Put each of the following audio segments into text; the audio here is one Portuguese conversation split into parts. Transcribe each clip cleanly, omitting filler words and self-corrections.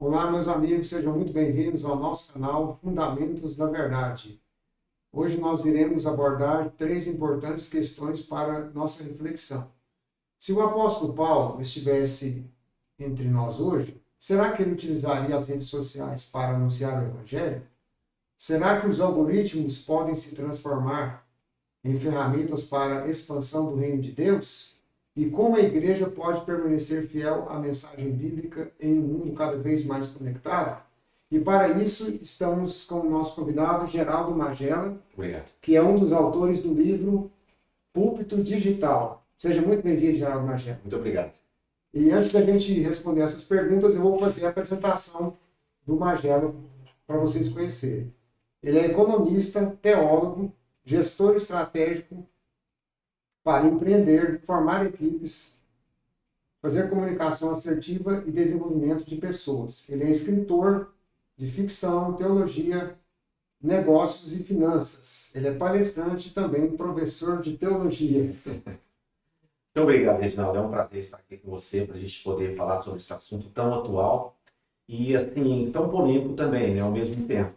Olá, meus amigos, sejam muito bem-vindos ao nosso canal Fundamentos da Verdade. Hoje nós iremos abordar três importantes questões para nossa reflexão. Se o apóstolo Paulo estivesse entre nós hoje, será que ele utilizaria as redes sociais para anunciar o Evangelho? Será que os algoritmos podem se transformar em ferramentas para a expansão do reino de Deus? E como a igreja pode permanecer fiel à mensagem bíblica em um mundo cada vez mais conectado? E para isso estamos com o nosso convidado Geraldo Magela, Obrigado. que é um dos autores do livro Púlpito Digital. Seja muito bem-vindo, Geraldo Magela. Muito obrigado. E antes da gente responder essas perguntas, eu vou fazer a apresentação do Magela para vocês conhecerem. Ele é economista, teólogo, gestor estratégico para empreender, formar equipes, fazer comunicação assertiva e desenvolvimento de pessoas. Ele é escritor de ficção, teologia, negócios e finanças. Ele é palestrante e também professor de teologia. Muito obrigado, Reginaldo. É um prazer estar aqui com você para a gente poder falar sobre esse assunto tão atual e, assim, tão polêmico também, né, ao mesmo tempo.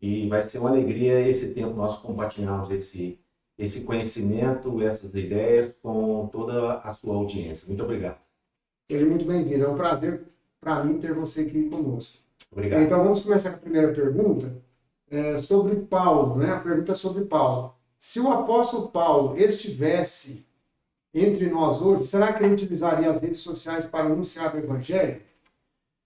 E vai ser uma alegria esse tempo nós compartilharmos esse conhecimento, essas ideias com toda a sua audiência. Muito obrigado. Seja muito bem-vindo. É um prazer para mim ter você aqui conosco. Obrigado. Então vamos começar com a primeira pergunta, sobre Paulo, né? A pergunta é sobre Paulo. Se o apóstolo Paulo estivesse entre nós hoje, será que ele utilizaria as redes sociais para anunciar o Evangelho?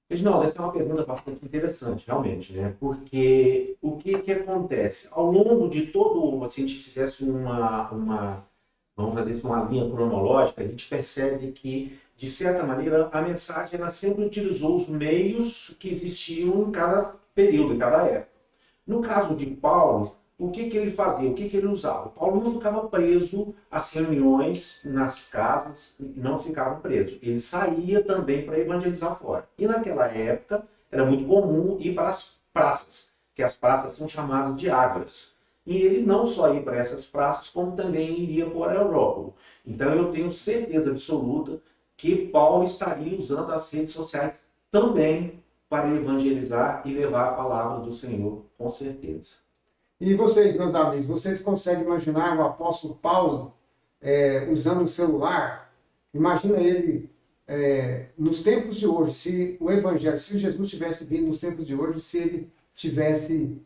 Reginaldo, essa é uma pergunta bastante interessante, realmente, né? Porque o que acontece? Ao longo de todo, se a gente fizesse vamos fazer isso uma linha cronológica, a gente percebe que, de certa maneira, a mensagem ela sempre utilizou os meios que existiam em cada período, em cada época. No caso de Paulo, o que ele fazia? O que ele usava? Paulo não ficava preso às reuniões nas casas, não ficava preso. Ele saía também para evangelizar fora. E naquela época era muito comum ir para as praças, que as praças são chamadas de ágoras. E ele não só ia para essas praças, como também iria por Aerópago. Então eu tenho certeza absoluta que Paulo estaria usando as redes sociais também para evangelizar e levar a palavra do Senhor, com certeza. E vocês, meus amigos, vocês conseguem imaginar o apóstolo Paulo usando o celular? Imagina ele nos tempos de hoje, se o Evangelho, se Jesus tivesse vindo nos tempos de hoje, se ele tivesse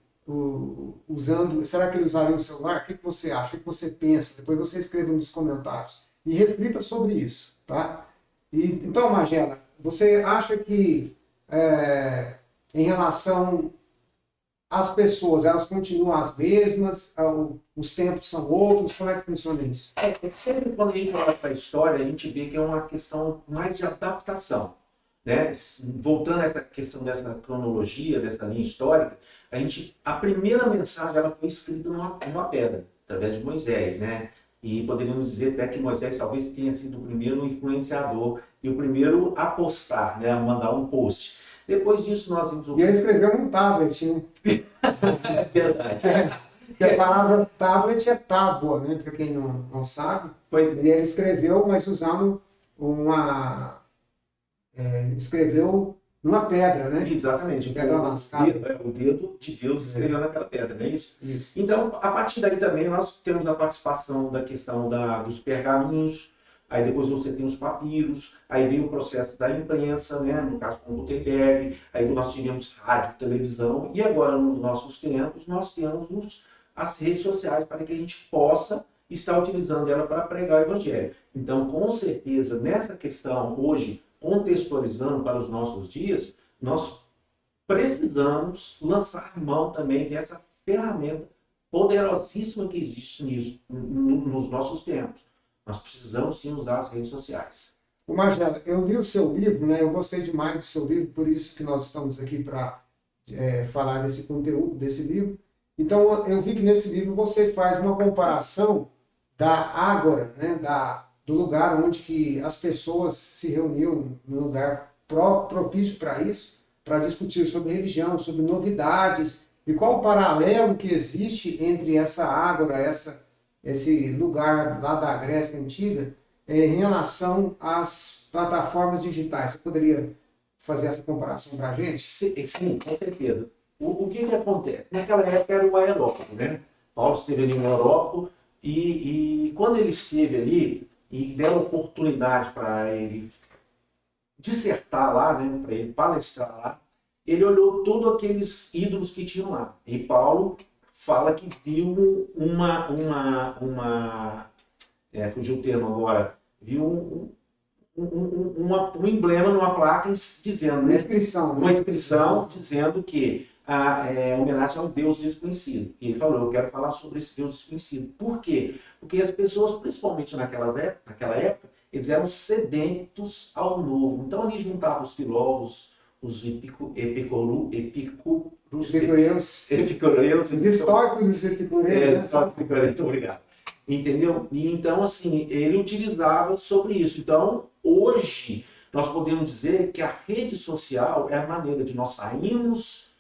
usando, será que ele usaria o celular? O que você acha? O que você pensa? Depois você escreva nos comentários e reflita sobre isso, tá? Então, Magela, você acha que em relação as pessoas, elas continuam as mesmas, os tempos são outros, como é que funciona isso? Sempre quando a gente olha para a história, a gente vê que é uma questão mais de adaptação, né? Voltando a essa questão dessa cronologia, dessa linha histórica, a primeira mensagem ela foi escrita numa pedra, através de Moisés, né? E poderíamos dizer até que Moisés talvez tenha sido o primeiro influenciador e o primeiro a postar, né? A mandar um post. Depois disso nós vimos... E ele escreveu num tablet, né? É verdade. Porque a palavra tablet é tábua, né? Para quem não sabe. Pois E ele escreveu, mas usando escreveu numa pedra, né? Exatamente. Pedra lascada. O dedo de Deus escreveu naquela pedra, não é isso? Isso. Então, a partir daí também nós temos a participação da questão dos pergaminhos, aí depois você tem os papiros, aí vem o processo da imprensa, né? No caso com Gutenberg, aí nós tivemos rádio, televisão, e agora nos nossos tempos nós temos as redes sociais para que a gente possa estar utilizando ela para pregar o Evangelho. Então, com certeza, nessa questão hoje, contextualizando para os nossos dias, nós precisamos lançar mão também dessa ferramenta poderosíssima que existe nos nossos tempos. Nós precisamos sim usar as redes sociais. O Magela, eu li o seu livro, né? Eu gostei demais do seu livro, por isso que nós estamos aqui para falar desse conteúdo, desse livro. Então, eu vi que nesse livro você faz uma comparação da ágora, né? Do lugar onde que as pessoas se reuniam, num lugar propício para isso, para discutir sobre religião, sobre novidades, e qual o paralelo que existe entre essa ágora, esse lugar lá da Grécia Antiga, em relação às plataformas digitais. Você poderia fazer essa comparação para a gente? Sim, com certeza. O que acontece? Naquela época era o aerópago, né? Paulo esteve ali no aerópago e quando ele esteve ali e deram oportunidade para ele dissertar lá, né? Para ele palestrar lá, ele olhou todos aqueles ídolos que tinham lá. E Paulo fala que viu fugiu o termo agora, viu um emblema numa placa dizendo, Uma né? inscrição, né? Uma inscrição dizendo que é homenagem ao Deus desconhecido. E ele falou, eu quero falar sobre esse Deus desconhecido. Por quê? Porque as pessoas, principalmente naquela época, eles eram sedentos ao novo. Então ali juntavam os filósofos, os epicureus, Os estoicos dos epicureus. Muito obrigado. Entendeu? E então, assim, ele utilizava sobre isso. Então, hoje, nós podemos dizer que a rede social é a maneira de nós sairmos,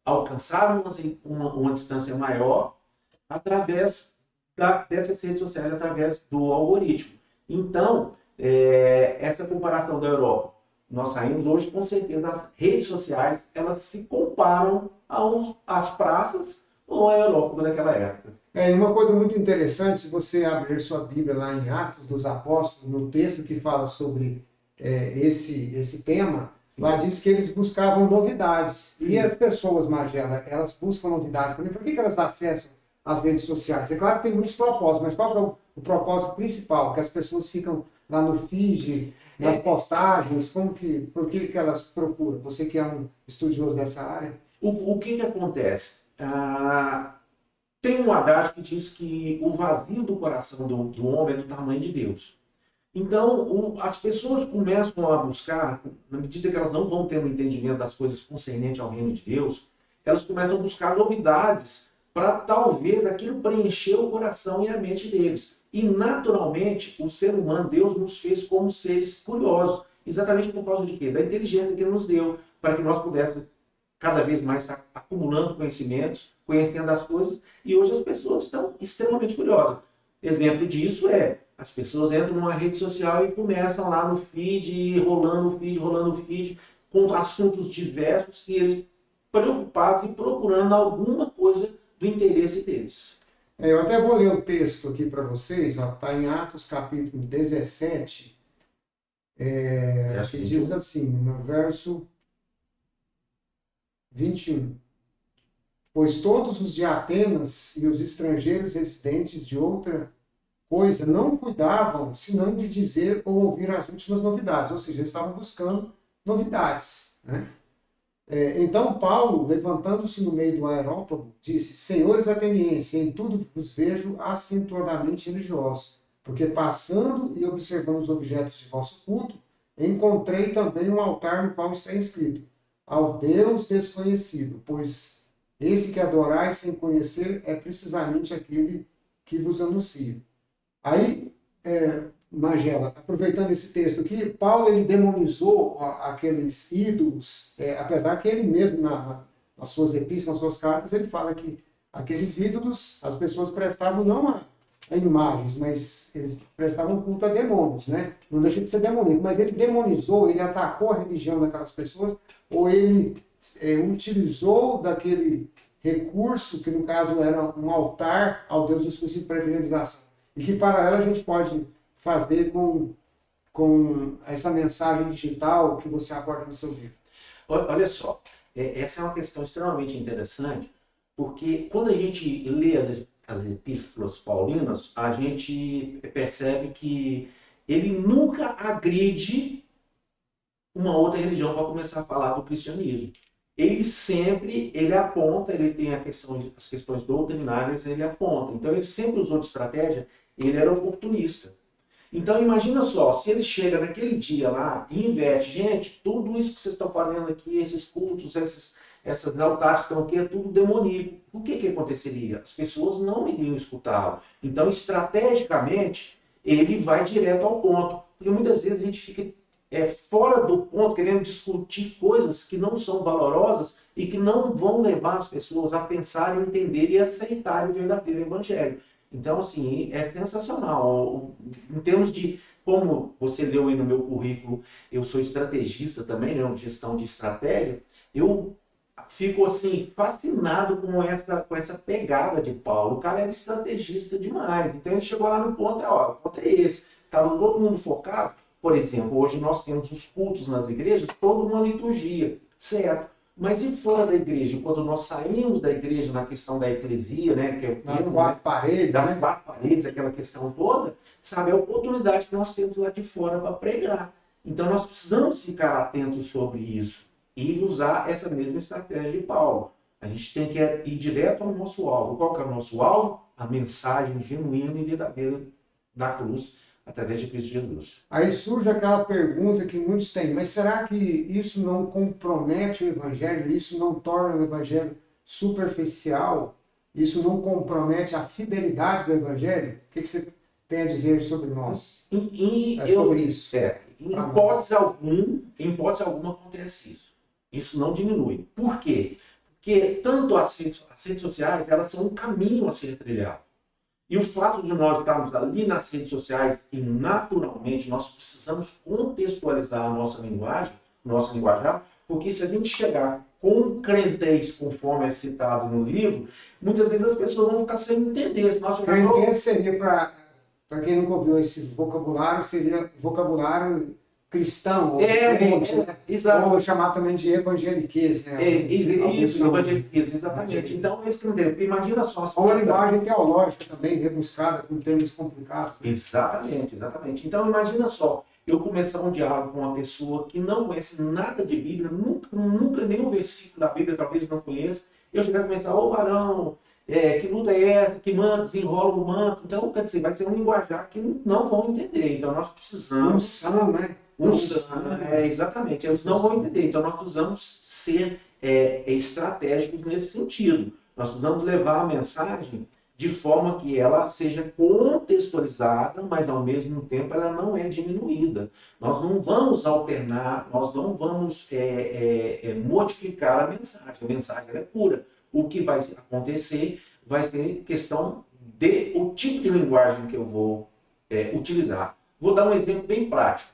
alcançarmos uma distância maior através dessas redes sociais, através do algoritmo. Então, essa comparação da Europa, nós saímos hoje, com certeza, as redes sociais, elas se comparam às praças ou à Europa daquela época. E uma coisa muito interessante, se você abrir sua Bíblia lá em Atos dos Apóstolos, no texto que fala sobre esse tema, sim, lá diz que eles buscavam novidades. Sim. E as pessoas, Magela, elas buscam novidades também. Por que elas acessam as redes sociais? É claro que tem muitos propósitos, mas qual é o propósito principal? Que as pessoas ficam lá no feed, nas postagens, por que elas procuram? Você que é um estudioso dessa área. O que acontece? Tem um adágio que diz que o vazio do coração do homem é do tamanho de Deus. Então, as pessoas começam a buscar, na medida que elas não vão tendo entendimento das coisas concernentes ao reino de Deus, elas começam a buscar novidades para talvez aquilo preencher o coração e a mente deles. E, naturalmente, o ser humano, Deus nos fez como seres curiosos. Exatamente por causa de quê? Da inteligência que Ele nos deu, para que nós pudéssemos cada vez mais acumulando conhecimentos, conhecendo as coisas, e hoje as pessoas estão extremamente curiosas. Exemplo disso as pessoas entram numa rede social e começam lá no feed, rolando o feed, com assuntos diversos e eles preocupados e procurando alguma coisa do interesse deles. Eu até vou ler o texto aqui para vocês, está em Atos capítulo 17, que diz assim, no verso 21. Pois todos os de Atenas e os estrangeiros residentes de outra coisa não cuidavam senão de dizer ou ouvir as últimas novidades, ou seja, eles estavam buscando novidades, né? Então Paulo, levantando-se no meio do aerópago, disse: Senhores atenienses, em tudo vos vejo acintuadamente religiosos, porque passando e observando os objetos de vosso culto, encontrei também um altar no qual está escrito: ao Deus desconhecido, pois esse que adorais sem conhecer é precisamente aquele que vos anuncia. Aí, Magela, aproveitando esse texto aqui, Paulo ele demonizou aqueles ídolos, apesar que ele mesmo, nas suas epístolas, nas suas cartas, ele fala que aqueles ídolos, as pessoas prestavam não a imagens, mas eles prestavam culto a demônios, né? Não deixa de ser demoníaco, mas ele demonizou, ele atacou a religião daquelas pessoas, ou ele utilizou daquele recurso, que no caso era um altar ao Deus desconhecido para evangelização. E que para ela a gente pode fazer com essa mensagem digital que você aborda no seu livro. Olha só, essa é uma questão extremamente interessante, porque quando a gente lê as epístolas paulinas, a gente percebe que ele nunca agride uma outra religião para começar a falar do cristianismo. Ele aponta, ele tem as questões doutrinárias, ele aponta. Então ele sempre usou de estratégia, ele era oportunista. Então imagina só, se ele chega naquele dia lá e inverte, gente, tudo isso que vocês estão fazendo aqui, esses cultos, essas altares que estão aqui, é tudo demoníaco. O que aconteceria? As pessoas não iriam escutá-lo. Então, estrategicamente, ele vai direto ao ponto. Porque muitas vezes a gente fica fora do ponto, querendo discutir coisas que não são valorosas e que não vão levar as pessoas a pensar, entender e aceitar o verdadeiro evangelho. Então, assim, é sensacional. Em termos de como você leu aí no meu currículo, eu sou estrategista também, né, gestão de estratégia, eu fico assim fascinado com essa pegada de Paulo. O cara era estrategista demais. Então ele chegou lá no ponto, ó, o ponto é esse. Estava todo mundo focado. Por exemplo, hoje nós temos os cultos nas igrejas, toda uma liturgia, certo? Mas e fora da igreja? Quando nós saímos da igreja na questão da eclesia, né, que é o Nas termo, quatro né, paredes, das né? quatro paredes, aquela questão toda, sabe, a oportunidade que nós temos lá de fora para pregar. Então nós precisamos ficar atentos sobre isso e usar essa mesma estratégia de Paulo. A gente tem que ir direto ao nosso alvo. Qual que é o nosso alvo? A mensagem genuína e verdadeira da cruz, através de Cristo Jesus. Aí surge aquela pergunta que muitos têm, mas será que isso não compromete o evangelho? Isso não torna o evangelho superficial? Isso não compromete a fidelidade do evangelho? O que você tem a dizer sobre nós? Sobre isso? Em hipótese alguma acontece isso. Isso não diminui. Por quê? Porque tanto as redes sociais, elas são um caminho a ser trilhado. E o fato de nós estarmos ali nas redes sociais e naturalmente nós precisamos contextualizar a nossa linguagem, nosso linguajar, porque se a gente chegar com crentez, conforme é citado no livro, muitas vezes as pessoas vão ficar sem entender. Se nós crentez seria, para quem nunca ouviu esse vocabulário, seria vocabulário cristão, ou crente, né? Exato. Ou chamar também de evangeliquez, né? Isso, evangeliquez, exatamente. Então, esse critério, imagina só... Ou uma linguagem teológica também, rebuscada, com termos complicados. Né? Exatamente, exatamente. Então, imagina só, eu começar um diálogo com uma pessoa que não conhece nada de Bíblia, nunca nenhum versículo da Bíblia, talvez não conheça, eu chegar a começar, ô varão, que luta é essa, que manda, desenrola o manto. Então, quer dizer, vai ser um linguajar que não vão entender. Então, nós precisamos... né? Exatamente, eles não vão entender. Então, nós precisamos ser estratégicos nesse sentido. Nós precisamos levar a mensagem de forma que ela seja contextualizada, mas, ao mesmo tempo, ela não é diminuída. Nós não vamos alternar, nós não vamos modificar a mensagem. A mensagem é pura. O que vai acontecer vai ser questão de o tipo de linguagem que eu vou utilizar. Vou dar um exemplo bem prático.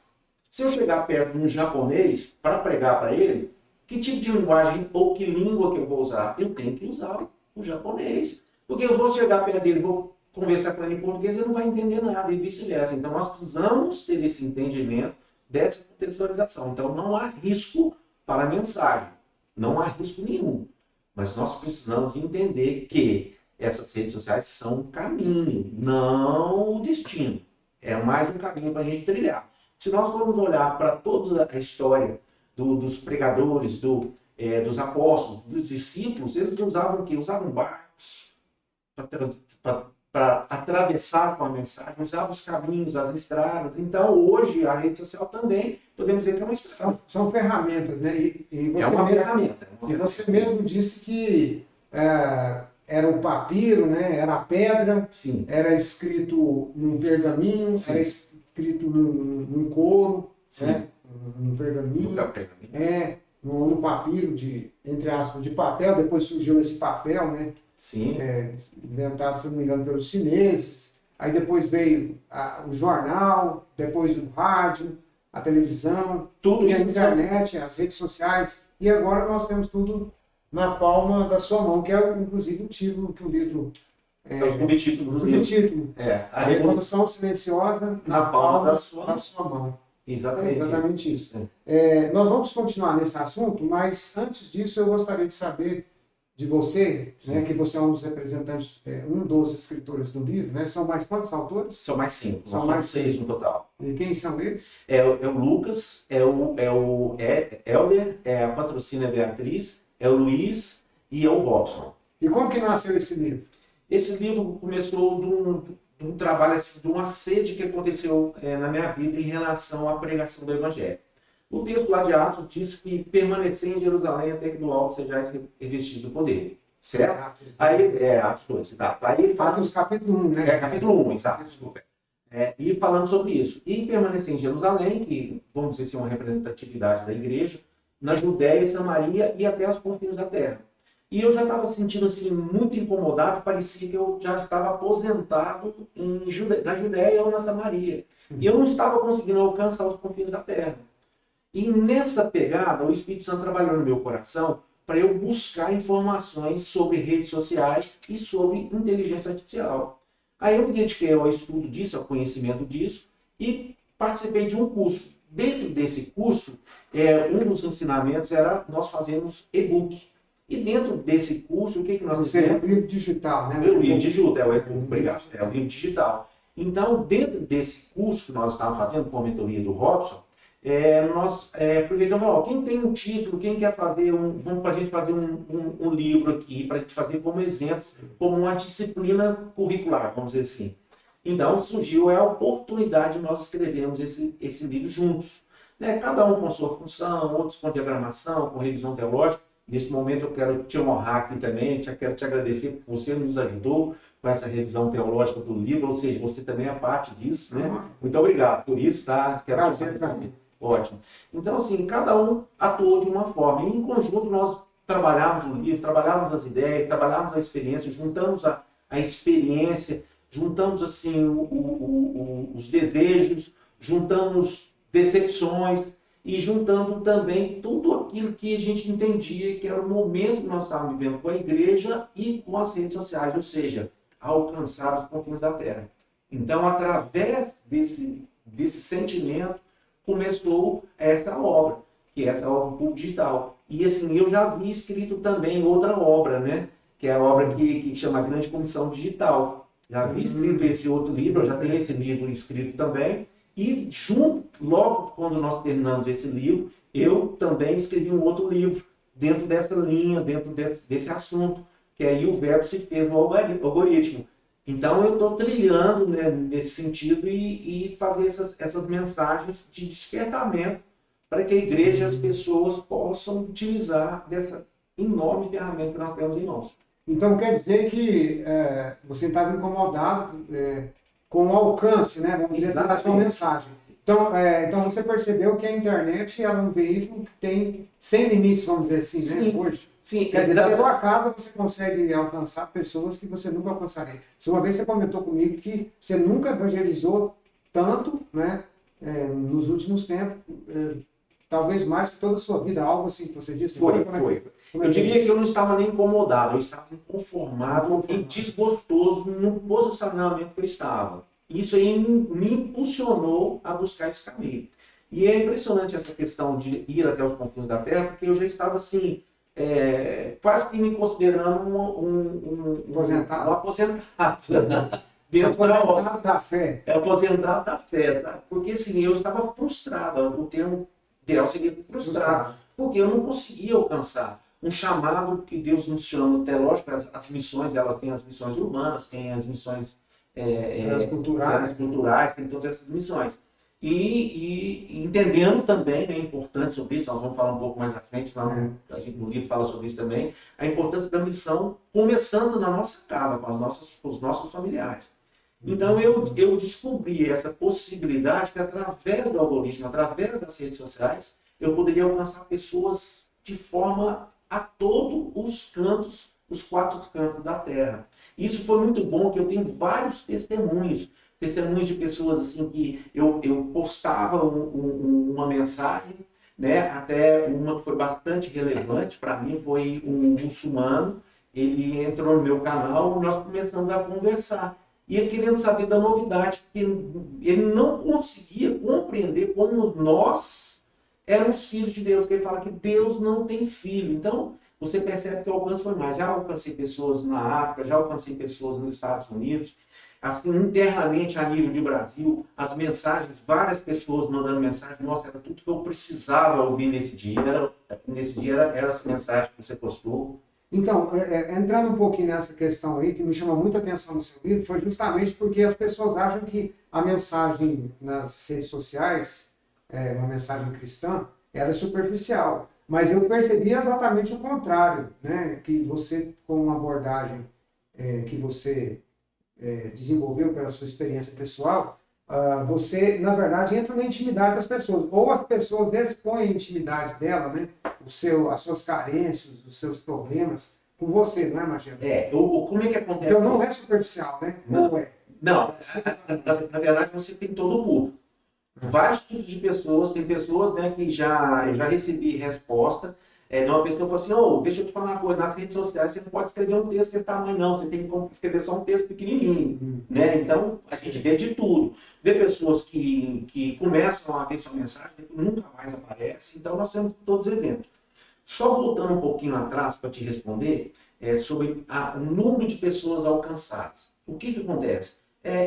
Se eu chegar perto de um japonês para pregar para ele, que tipo de linguagem ou que língua que eu vou usar? Eu tenho que usar o japonês. Porque eu vou chegar perto dele, vou conversar com ele em português, ele não vai entender nada, e vice-versa. Então, nós precisamos ter esse entendimento dessa contextualização. Então, não há risco para a mensagem. Não há risco nenhum. Mas nós precisamos entender que essas redes sociais são um caminho, não o destino. É mais um caminho para a gente trilhar. Se nós formos olhar para toda a história dos pregadores, dos apóstolos, dos discípulos, eles usavam o quê? Usavam barcos para atravessar com a mensagem, usavam os caminhos, as estradas. Então, hoje, a rede social também, podemos dizer que é uma estrada. São ferramentas, né? É uma ferramenta. E você mesmo disse que era o papiro, né? Era a pedra, sim, era escrito num pergaminho, sim, era escrito num couro, né? Num pergaminho, no papiro entre aspas, de papel. Depois surgiu esse papel, né? Sim. Inventado, se não me engano, pelos chineses. Aí depois veio o jornal, depois o rádio, a televisão, tudo a internet, as redes sociais. E agora nós temos tudo na palma da sua mão, que é inclusive o título que o livro... o subtítulo do livro. A Revolução Silenciosa na palma da sua mão. Exatamente isso. Nós vamos continuar nesse assunto, mas antes disso eu gostaria de saber de você, né, que você é um dos representantes, um dos escritores do livro, né? São mais quantos autores? São mais 5. São mais 6 no total. E quem são eles? É o Lucas, é o Helder, a patrocínio Beatriz, é o Luiz e é o Robson. E como que nasceu esse livro? Esse livro começou de um trabalho, assim, de uma sede que aconteceu na minha vida em relação à pregação do Evangelho. O texto lá de Atos diz que permanecer em Jerusalém até que do alto sejais revestidos do poder. Certo? Atos 2, tá. Aí ele fala... Atos capítulo 1, né? Capítulo 1, exato, desculpa. E falando sobre isso. E permanecer em Jerusalém, que vamos dizer assim, uma representatividade da igreja, na Judéia e Samaria e até os confins da terra. E eu já estava sentindo assim, muito incomodado, parecia que eu já estava aposentado na Judéia ou na Samaria. E eu não estava conseguindo alcançar os confins da terra. E nessa pegada, o Espírito Santo trabalhou no meu coração para eu buscar informações sobre redes sociais e sobre inteligência artificial. Aí eu me dediquei ao estudo disso, ao conhecimento disso, e participei de um curso. Dentro desse curso, um dos ensinamentos era nós fazermos e-book. E dentro desse curso, o que nós fizemos? O livro digital, né? O livro digital, obrigado. É o livro digital. Então, dentro desse curso que nós estávamos fazendo com a mentoria do Robson, nós aproveitamos, quem tem um título, quem quer fazer vamos para a gente fazer um livro aqui, para a gente fazer como exemplo, como uma disciplina curricular, vamos dizer assim. Então, surgiu a oportunidade de nós escrevermos esse livro juntos. Né? Cada um com sua função, outros com diagramação, com revisão teológica. Nesse momento eu quero te honrar aqui também, quero te agradecer porque você nos ajudou com essa revisão teológica do livro, ou seja, você também é parte disso, né? Muito obrigado por isso, tá? Quero Prazer para mim. Ótimo. Então, assim, cada um atuou de uma forma. E, em conjunto, nós trabalhávamos no livro, trabalhávamos as ideias, trabalhávamos a experiência, juntamos a experiência, juntamos, assim, os desejos, juntamos decepções e juntando também tudo aquilo que a gente entendia que era o momento que nós estávamos vivendo com a igreja e com as redes sociais, ou seja, alcançar os confins da terra. Então, através desse sentimento, começou essa obra, que é essa obra pública digital. E assim, eu já vi escrito também outra obra, né? Que é a obra que chama Grande Comissão Digital. Já vi escrito esse outro livro, eu já tenho esse livro escrito também. E logo quando nós terminamos esse livro, eu também escrevi um outro livro dentro dessa linha, dentro desse assunto, que aí o verbo se fez no algoritmo. Então, eu estou trilhando, né, nesse sentido e fazer essas mensagens de despertamento para que a igreja e as pessoas possam utilizar dessa enorme ferramenta que nós temos em mãos. Então, quer dizer que você estava incomodado com o alcance, né, vamos dizer, da sua mensagem. Então, você percebeu que a internet é um veículo que tem sem limites, vamos dizer assim, Sim. né, hoje. Sim, quer dizer, da sua casa você consegue alcançar pessoas que você nunca alcançaria. Uma vez você comentou comigo que você nunca evangelizou tanto, né, nos últimos tempos, talvez mais que toda a sua vida, algo assim que você disse. Foi. Eu diria que eu não estava nem incomodado, eu estava inconformado e desgostoso no posicionamento que eu estava. Isso aí me impulsionou a buscar esse caminho. E é impressionante essa questão de ir até os confins da terra, porque eu já estava assim, quase que me considerando um aposentado. Dentro da fé. Aposentado da fé, sabe? Porque assim, eu estava frustrado, o termo ideal seria frustrado, porque eu não conseguia alcançar um chamado que Deus nos chama. Até lógico, as missões, elas têm as missões urbanas, têm as missões transculturais, tem todas essas missões. E entendendo também, é importante sobre isso, nós vamos falar um pouco mais à frente, a gente no livro fala sobre isso também, a importância da missão começando na nossa casa, com os nossos familiares. Então eu descobri essa possibilidade que através do algoritmo, através das redes sociais, eu poderia alcançar pessoas de forma a todos os cantos, os 4 cantos da Terra. Isso foi muito bom, que eu tenho vários testemunhos de pessoas assim que eu postava uma mensagem, né? Até uma que foi bastante relevante para mim foi um muçulmano. Ele entrou no meu canal e nós começamos a conversar. E ele querendo saber da novidade, porque ele não conseguia compreender como nós éramos filhos de Deus, que ele fala que Deus não tem filho. Então, você percebe que o alcance foi mais. Já alcancei pessoas na África, já alcancei pessoas nos Estados Unidos. Assim, internamente, a nível de Brasil, as mensagens, várias pessoas mandando mensagem, nossa, era tudo que eu precisava ouvir nesse dia. Era essa mensagem que você postou. Então, entrando um pouquinho nessa questão aí, que me chama muita atenção no seu livro, foi justamente porque as pessoas acham que a mensagem nas redes sociais, uma mensagem cristã, ela é superficial. Mas eu percebi exatamente o contrário, né? Que você, com uma abordagem que você desenvolveu pela sua experiência pessoal, você, na verdade, entra na intimidade das pessoas. Ou as pessoas expõem a intimidade dela, né? As suas carências, os seus problemas, com você, não é, Magela? Como é que acontece? Então não é superficial, né? Não. é. Não, na verdade você tem todo o público. Vários tipos de pessoas, tem pessoas, né, que eu já recebi resposta de uma pessoa que falou assim, deixa eu te falar uma coisa, nas redes sociais você não pode escrever um texto desse tamanho não, você tem que escrever só um texto pequenininho, né? Então a gente vê de tudo. Vê pessoas que começam a ver sua mensagem e nunca mais aparece, então nós temos todos os exemplos. Só voltando um pouquinho atrás para te responder, sobre o número de pessoas alcançadas. O que acontece?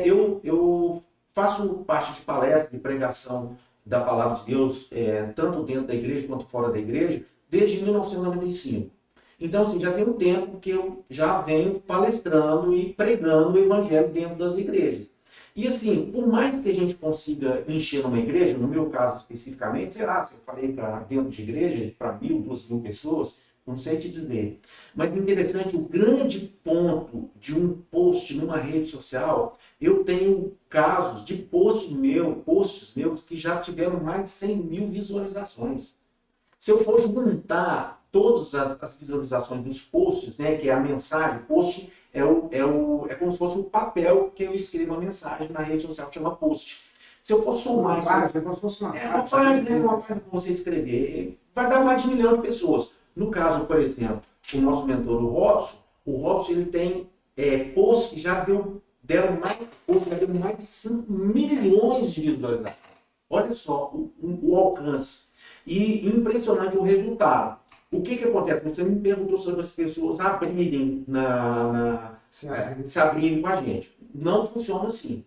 Eu faço parte de palestra, de pregação da Palavra de Deus, tanto dentro da igreja quanto fora da igreja, desde 1995. Então, assim, já tem um tempo que eu já venho palestrando e pregando o Evangelho dentro das igrejas. E assim, por mais que a gente consiga encher uma igreja, no meu caso especificamente, sei lá, se eu falei para dentro de igreja, para 1.000, 2.000 pessoas, não sei te dizer. Mas interessante, o grande ponto de um post numa rede social, eu tenho casos de posts meus que já tiveram mais de 100.000 visualizações. Se eu for juntar todas as visualizações dos posts, né, que é a mensagem, post é como se fosse o papel que eu escrevo a mensagem na rede social, que chama post. Se eu for somar isso... É como se fosse uma página, uma página para você escrever. Vai dar mais de 1 milhão de pessoas. No caso, por exemplo, o nosso mentor, o Robson ele tem posts que já deram mais de 5 milhões de visualizações. Olha só o alcance. E impressionante o resultado. O que acontece? Você me perguntou sobre as pessoas abrirem se abrirem com a gente. Não funciona assim.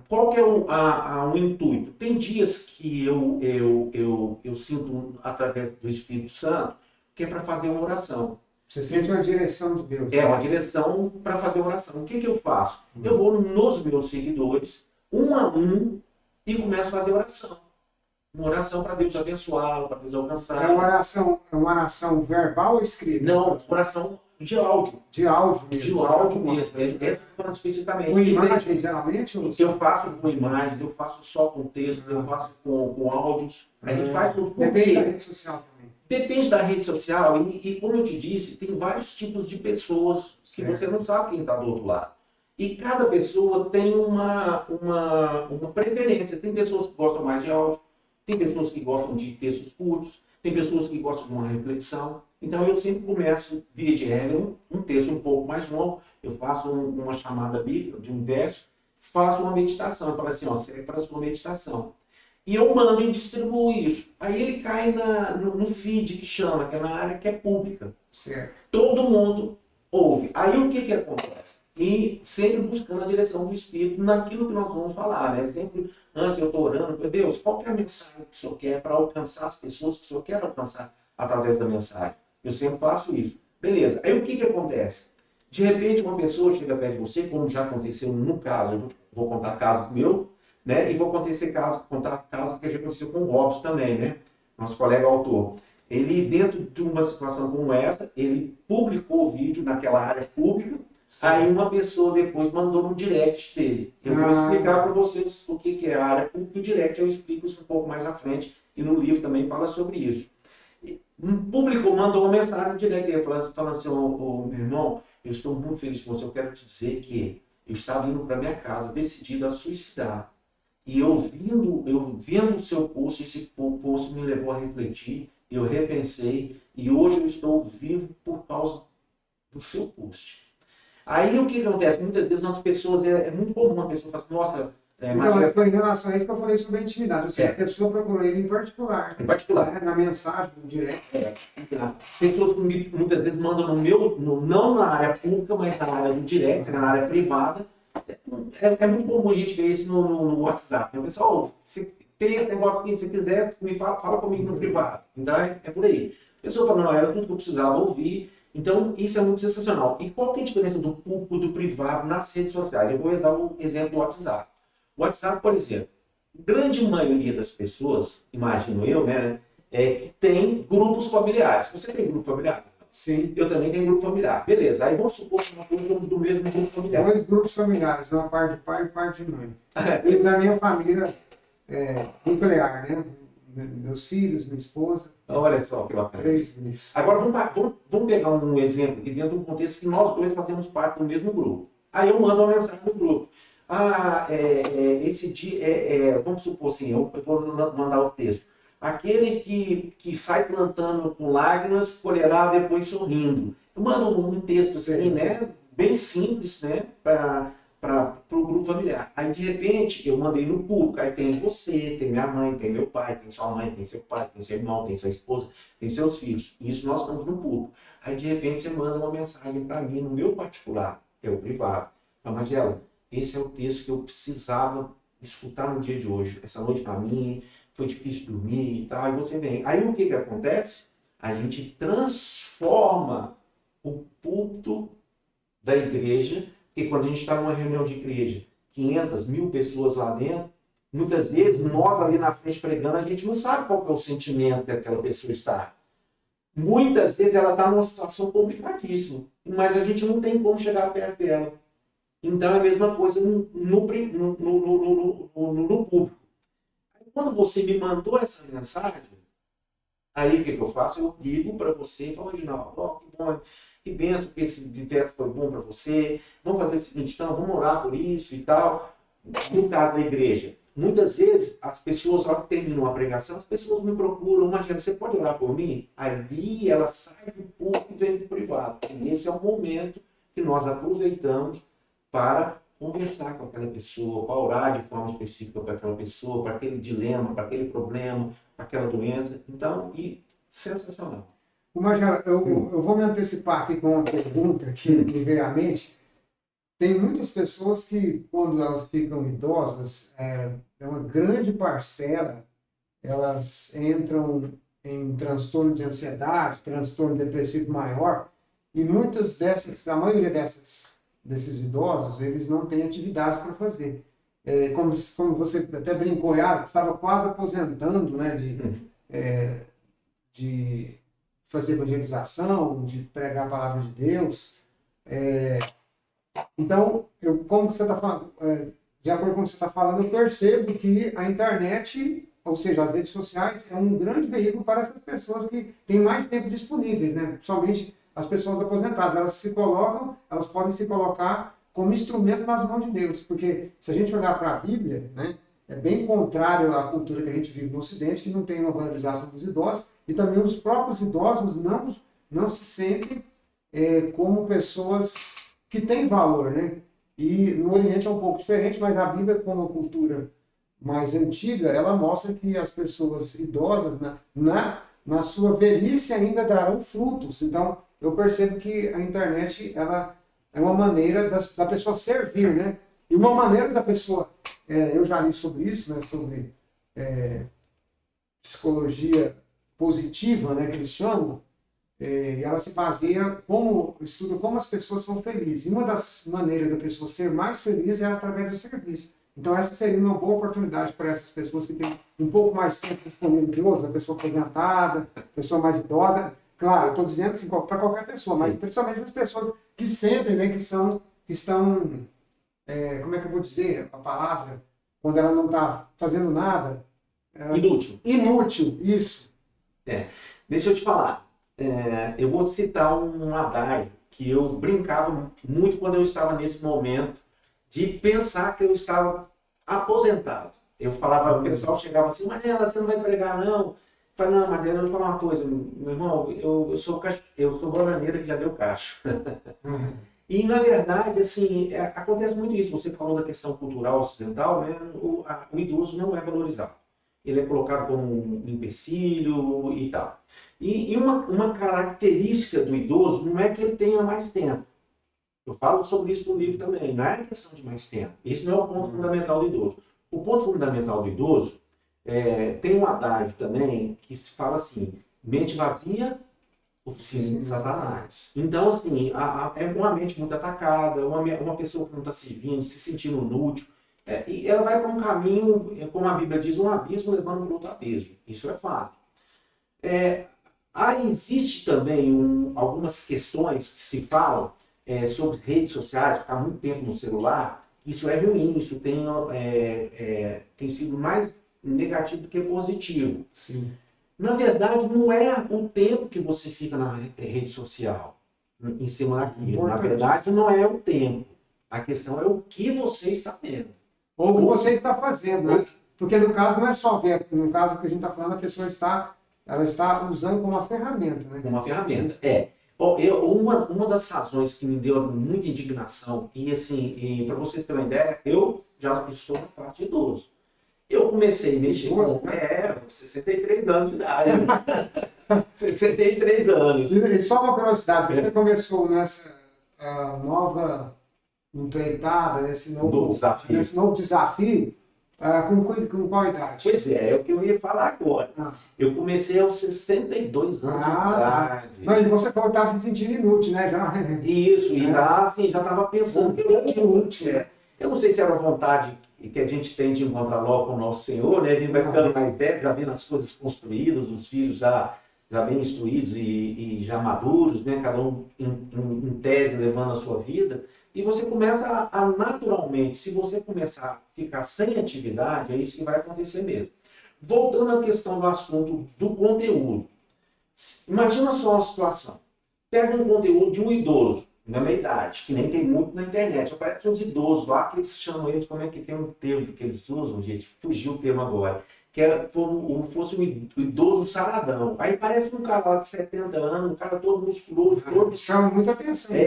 Qual que é o intuito? Tem dias que eu sinto, através do Espírito Santo, que é para fazer uma oração. Você sente uma direção de Deus. Uma direção para fazer oração. O que eu faço? Eu vou nos meus seguidores, um a um, e começo a fazer oração. Uma oração para Deus abençoá-lo, para Deus alcançar. É uma oração verbal ou escrita? Não, oração de áudio. De áudio mesmo. De áudio mesmo. Essa falando especificamente. Com imagem, geralmente? Eu faço com imagens, eu faço só com texto, eu faço com áudios. A gente faz tudo. Depende da rede social também. Depende da rede social e, como eu te disse, tem vários tipos de pessoas que você não sabe quem está do outro lado. E cada pessoa tem uma preferência. Tem pessoas que gostam mais de áudio, tem pessoas que gostam de textos curtos, tem pessoas que gostam de uma reflexão. Então eu sempre começo, via de regra, um texto um pouco mais longo, eu faço uma chamada bíblica de um verso, faço uma meditação, eu falo assim, serve para a sua meditação. E eu mando e distribuo isso. Aí ele cai no feed que chama, que é na área que é pública. Certo. Todo mundo ouve. Aí o que acontece? E sempre buscando a direção do Espírito naquilo que nós vamos falar, né? Sempre, antes eu estou orando, meu Deus, qual que é a mensagem que o Senhor quer para alcançar as pessoas que o Senhor quer alcançar através da mensagem? Eu sempre faço isso. Beleza. Aí o que acontece? De repente uma pessoa chega perto de você, como já aconteceu no caso, eu vou contar caso meu, né? E vou contar caso que já aconteceu com o Robson também, né? Nosso colega autor. Ele, dentro de uma situação como essa, ele publicou o vídeo naquela área pública. Sim. Aí uma pessoa depois mandou no direct dele. Eu vou explicar para vocês o que é a área pública e o direct. Eu explico isso um pouco mais à frente. E no livro também fala sobre isso. Um público mandou uma mensagem no direct dele, falando assim, meu irmão, eu estou muito feliz com você. Eu quero te dizer que eu estava indo para minha casa, decidido a suicidar. E eu vendo o seu post, esse post me levou a refletir, eu repensei, e hoje eu estou vivo por causa do seu post. Aí o que acontece? Muitas vezes as pessoas, é muito comum a pessoa falar assim, nossa... Então, foi em relação a isso que eu falei sobre a intimidade. Ou seja, a pessoa procurou ele em particular. Em particular. Né? Na mensagem, no direct. Pessoas que muitas vezes mandam não na área pública, mas na área do direct, na área privada. É muito comum a gente ver isso no WhatsApp. O pessoal, se tem esse negócio aqui, se quiser, me fala comigo no privado. Então é por aí. A pessoa fala, não, era tudo que eu precisava ouvir. Então, isso é muito sensacional. E qual que é a diferença do público do privado nas redes sociais? Eu vou usar o exemplo do WhatsApp. O WhatsApp, por exemplo, a grande maioria das pessoas, imagino eu, né, que tem grupos familiares. Você tem grupo familiar? Sim. Eu também tenho grupo familiar. Beleza. Aí vamos supor que nós somos do mesmo grupo familiar. 2 grupos familiares, uma parte de pai e parte de mãe. E da minha família nuclear, né? Meus filhos, minha esposa. Olha só que bacana. 3 grupos. Agora, vamos pegar um exemplo aqui dentro de um contexto que nós dois fazemos parte do mesmo grupo. Aí eu mando uma mensagem no grupo. Esse dia, vamos supor assim, eu vou mandar o texto. Aquele que sai plantando com lágrimas, colherá depois sorrindo. Eu mando um texto assim, né, bem simples, né, para o grupo familiar. Aí, de repente, eu mandei no público. Aí tem você, tem minha mãe, tem meu pai, tem sua mãe, tem seu pai, tem seu irmão, tem sua esposa, tem seus filhos. Isso nós estamos no público. Aí, de repente, você manda uma mensagem para mim, no meu particular, que é o privado. Fala, Magela, esse é o texto que eu precisava escutar no dia de hoje. Essa noite, para mim, foi difícil dormir e tal. E você vem. Aí, o que acontece? A gente transforma o púlpito da igreja. Porque quando a gente está numa reunião de igreja, 500, 1000 pessoas lá dentro, muitas vezes nós ali na frente pregando, a gente não sabe qual é o sentimento que aquela pessoa está. Muitas vezes ela está numa situação complicadíssima, mas a gente não tem como chegar perto dela. Então é a mesma coisa no público. Quando você me mandou essa mensagem, aí o que eu faço? Eu ligo para você e falo, Reginaldo, que bom, que benção que esse verso foi bom para você. Vamos fazer o seguinte, então, vamos orar por isso e tal. No caso da igreja, muitas vezes as pessoas, ao que terminam a pregação, as pessoas me procuram, Magela, você pode orar por mim? Ali ela sai do público e vem do privado. E esse é o momento que nós aproveitamos para conversar com aquela pessoa, para orar de forma específica para aquela pessoa, para aquele dilema, para aquele problema, para aquela doença. Então, sensacional. Magela, eu vou me antecipar aqui com uma pergunta que me veio à mente. Tem muitas pessoas que, quando elas ficam idosas, uma grande parcela, elas entram em transtorno de ansiedade, transtorno depressivo maior, e muitas dessas, a maioria desses idosos, eles não têm atividade para fazer. Como você até brincou, estava quase aposentando, né, de fazer evangelização, de pregar a palavra de Deus. Então, como você está falando, de acordo com o que você está falando, eu percebo que a internet, ou seja, as redes sociais, é um grande veículo para essas pessoas que têm mais tempo disponíveis, né? Principalmente as pessoas aposentadas. Elas podem se colocar como instrumento nas mãos de Deus, porque se a gente olhar para a Bíblia, né, é bem contrário à cultura que a gente vive no Ocidente, que não tem uma valorização dos idosos, e também os próprios idosos não se sentem como pessoas que têm valor, né? E no Oriente é um pouco diferente, mas a Bíblia, como uma cultura mais antiga, ela mostra que as pessoas idosas, na sua velhice, ainda darão frutos. Então, eu percebo que a internet, ela é uma maneira da pessoa servir, né? E uma maneira da pessoa, eu já li sobre isso, né? Sobre psicologia positiva, né? Que eles chamam. E ela se baseia estuda como as pessoas são felizes. E uma das maneiras da pessoa ser mais feliz é através do serviço. Então essa seria uma boa oportunidade para essas pessoas que têm um pouco mais tempo disponível que outras, a pessoa aposentada, a pessoa mais idosa. Claro, eu estou dizendo assim, para qualquer pessoa, mas principalmente as pessoas que sentem, né, que estão, como é que eu vou dizer a palavra, quando ela não está fazendo nada. Inútil. Inútil, isso. Deixa eu te falar. Eu vou citar um adágio que eu brincava muito quando eu estava nesse momento de pensar que eu estava aposentado. Eu falava, o pessoal chegava assim, Magela, você não vai pregar não? Eu falei, não, Magela, eu vou falar uma coisa, meu irmão, eu sou bananeira que já deu cacho. E, na verdade, assim, acontece muito isso. Você falou da questão cultural ocidental, né? O idoso não é valorizado. Ele é colocado como um empecilho e tal. E uma característica do idoso não é que ele tenha mais tempo. Eu falo sobre isso no livro também. Não é questão de mais tempo. Esse não é o ponto fundamental do idoso. O ponto fundamental do idoso tem um adágio também que se fala assim, mente vazia, oficina de Satanás. Então, assim, é uma mente muito atacada, uma pessoa que não está servindo, se sentindo inútil, e ela vai para um caminho, como a Bíblia diz, um abismo levando para outro abismo. Isso é fato. Existe também algumas questões que se falam sobre redes sociais, ficar muito tempo no celular. Isso é ruim, isso tem sido mais negativo do que positivo. Sim. Na verdade, não é o tempo que você fica na rede social, em cima daquilo. Na Importante. verdade, não é o tempo. A questão é o que você está vendo. Ou o que você está fazendo, né? Porque no caso não é só ver, no caso que a gente está falando, a pessoa ela está usando como uma ferramenta, né? Uma ferramenta. Bom, uma das razões que me deu muita indignação, e assim, para vocês terem uma ideia, eu já estou na parte de idoso. Eu comecei a mexer Idoso, com. né? 63 anos de idade. 63 anos. E só uma curiosidade, você começou nessa nova empreitada, Desafio. nesse novo desafio, com qual idade? Pois é o que eu ia falar agora. Ah. Eu comecei aos 62 anos de idade. Não, e você falou que estava se sentindo inútil, né? Já... Isso, e já estava pensando que eu tinha útil. Eu não sei se era a vontade que a gente tem de encontrar logo com o nosso Senhor, né? A gente vai ficando mais velho, já vendo as coisas construídas, os filhos já bem instruídos e já maduros, né? Cada um em tese levando a sua vida. E você começa a naturalmente, se você começar a ficar sem atividade, é isso que vai acontecer mesmo. Voltando à questão do assunto do conteúdo. Imagina só uma situação. Pega um conteúdo de um idoso, na minha idade, que nem tem muito na internet. Aparecem uns idosos lá, que eles chamam eles, como é que tem um termo que eles usam, gente? Fugiu o termo agora. Que era como fosse um idoso saradão. Aí parece um cara lá de 70 anos, um cara todo musculoso, todo... Chama muita atenção.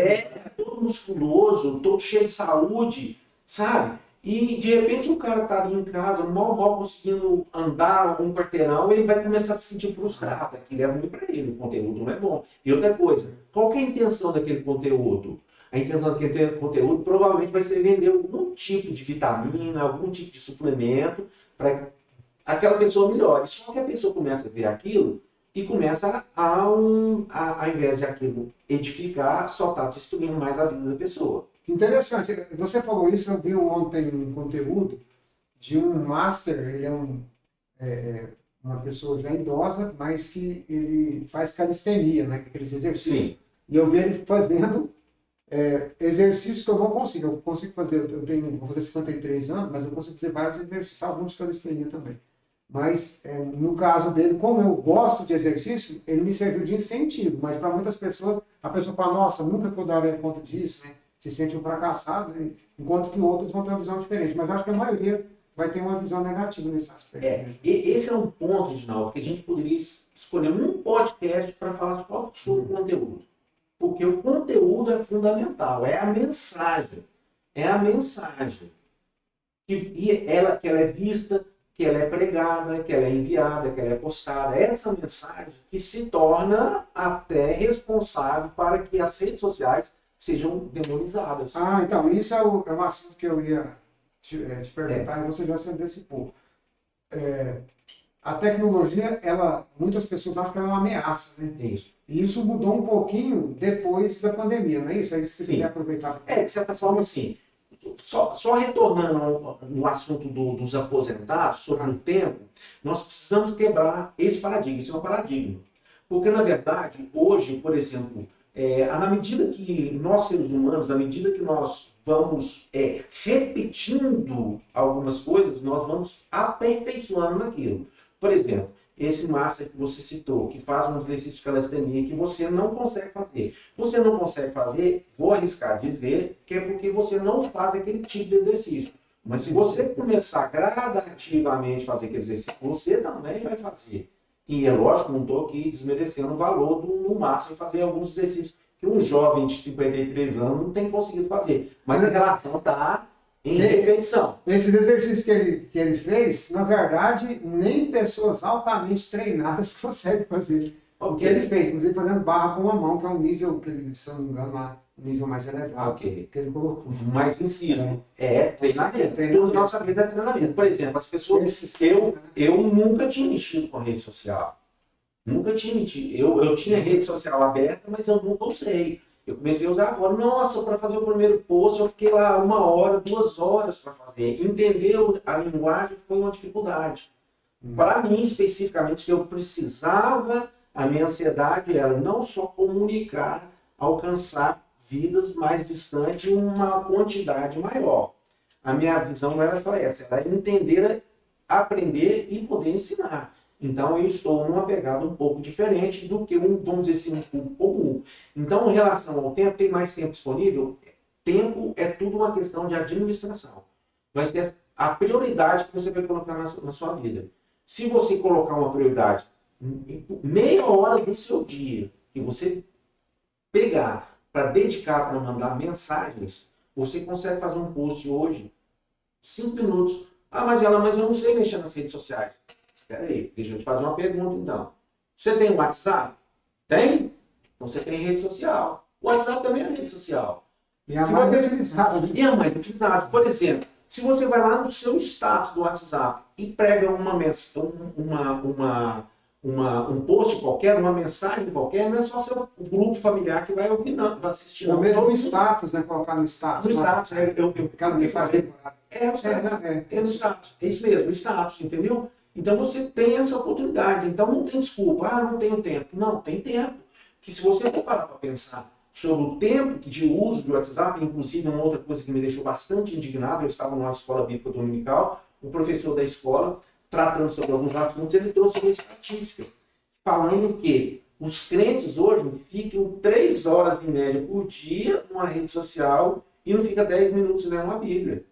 Todo musculoso, todo cheio de saúde, sabe? E de repente o cara tá ali em casa, mal conseguindo andar um quarteirão, ele vai começar a se sentir frustrado. Aquilo é ruim para ele, o conteúdo não é bom. E outra coisa, qual que é a intenção daquele conteúdo? A intenção daquele conteúdo provavelmente vai ser vender algum tipo de vitamina, algum tipo de suplemento para aquela pessoa melhore. Só que a pessoa começa a ver aquilo e começa ao invés de aquilo edificar, só está destruindo mais a vida da pessoa. Interessante. Você falou isso, eu vi ontem um conteúdo de um master, ele uma pessoa já idosa, mas que ele faz calistenia, né? Aqueles exercícios. Sim. E eu vi ele fazendo exercícios que eu não consigo. Eu consigo fazer, vou fazer 53 anos, mas eu consigo fazer vários exercícios, alguns de calistenia também. Mas, no caso dele, como eu gosto de exercício, ele me serviu de incentivo. Mas para muitas pessoas, a pessoa fala, nossa, nunca que eu darei conta disso, né? Se sente um fracassado, né? Enquanto que outros vão ter uma visão diferente. Mas eu acho que a maioria vai ter uma visão negativa nesse aspecto. E esse é um ponto, Reginaldo, que a gente poderia escolher um podcast para falar só sobre o conteúdo. Porque o conteúdo é fundamental, é a mensagem. É a mensagem. Que ela é vista, que ela é pregada, que ela é enviada, que ela é postada. Essa mensagem que se torna até responsável para que as redes sociais sejam demonizadas. Então, isso é um assunto que eu ia te perguntar e você já se antecipou. A tecnologia, muitas pessoas acham que ela é uma ameaça, né? Isso. E isso mudou um pouquinho depois da pandemia, não é isso? Aí se você quiser aproveitar. De certa forma, sim. Só retornando no assunto dos aposentados, sobre o tempo, nós precisamos quebrar esse paradigma. Isso é um paradigma. Porque, na verdade, hoje, por exemplo, na medida que nós, seres humanos, na medida que nós vamos repetindo algumas coisas, nós vamos aperfeiçoando naquilo. Por exemplo, esse master que você citou, que faz um exercício de calistenia que você não consegue fazer. Você não consegue fazer, vou arriscar dizer, que é porque você não faz aquele tipo de exercício. Mas se você começar gradativamente a fazer aquele exercício, você também vai fazer. E é lógico, não estou aqui desmerecendo o valor do master fazer alguns exercícios que um jovem de 53 anos não tem conseguido fazer. Mas a relação está em repetição. Esses exercícios que ele fez, na verdade, nem pessoas altamente treinadas conseguem fazer o que ele fez. Inclusive fazendo barra com uma mão, que é um nível, que ele, se eu não me engano, lá, um nível mais elevado que ele colocou. Mais incisivo. Treinamento. Treinamento. Nossa vida é treinamento. Por exemplo, as pessoas... Eu nunca tinha mexido com rede social. Nunca tinha mexido. Eu tinha rede social aberta, mas eu nunca usei. Eu comecei a usar agora. Nossa, para fazer o primeiro post, eu fiquei lá 1 hora, 2 horas para fazer. Entender a linguagem foi uma dificuldade. Para mim, especificamente, que eu precisava, a minha ansiedade era não só comunicar, alcançar vidas mais distantes em uma quantidade maior. A minha visão não era só essa, era entender, aprender e poder ensinar. Então, eu estou numa pegada um pouco diferente do que vamos dizer assim, um público comum. Então, em relação ao tempo, tem mais tempo disponível? Tempo é tudo uma questão de administração. Vai ser a prioridade que você vai colocar na sua vida. Se você colocar uma prioridade, meia hora do seu dia, que você pegar para dedicar para mandar mensagens, você consegue fazer um post hoje, 5 minutos. Ah, mas eu não sei mexer nas redes sociais. Espera aí, deixa eu te fazer uma pergunta então. Você tem WhatsApp? Tem? Então você tem rede social. O WhatsApp também é rede social. E a mais utilizada. E a mais utilizada. Por exemplo, se você vai lá no seu status do WhatsApp e prega um post qualquer, uma mensagem qualquer, não é só seu grupo familiar que vai ouvir, não, vai assistir. Ou mesmo no status, né? Colocar no status. No status, Aquela mensagem. No status. É isso mesmo, no status, entendeu? Então você tem essa oportunidade. Então não tem desculpa, não tenho tempo. Não, tem tempo. Que se você for parar para pensar sobre o tempo de uso do WhatsApp, inclusive uma outra coisa que me deixou bastante indignado, eu estava numa escola bíblica dominical, o professor da escola, tratando sobre alguns assuntos, ele trouxe uma estatística, falando que os crentes hoje ficam 3 horas em média por dia numa rede social e não fica 10 minutos lendo uma Bíblia.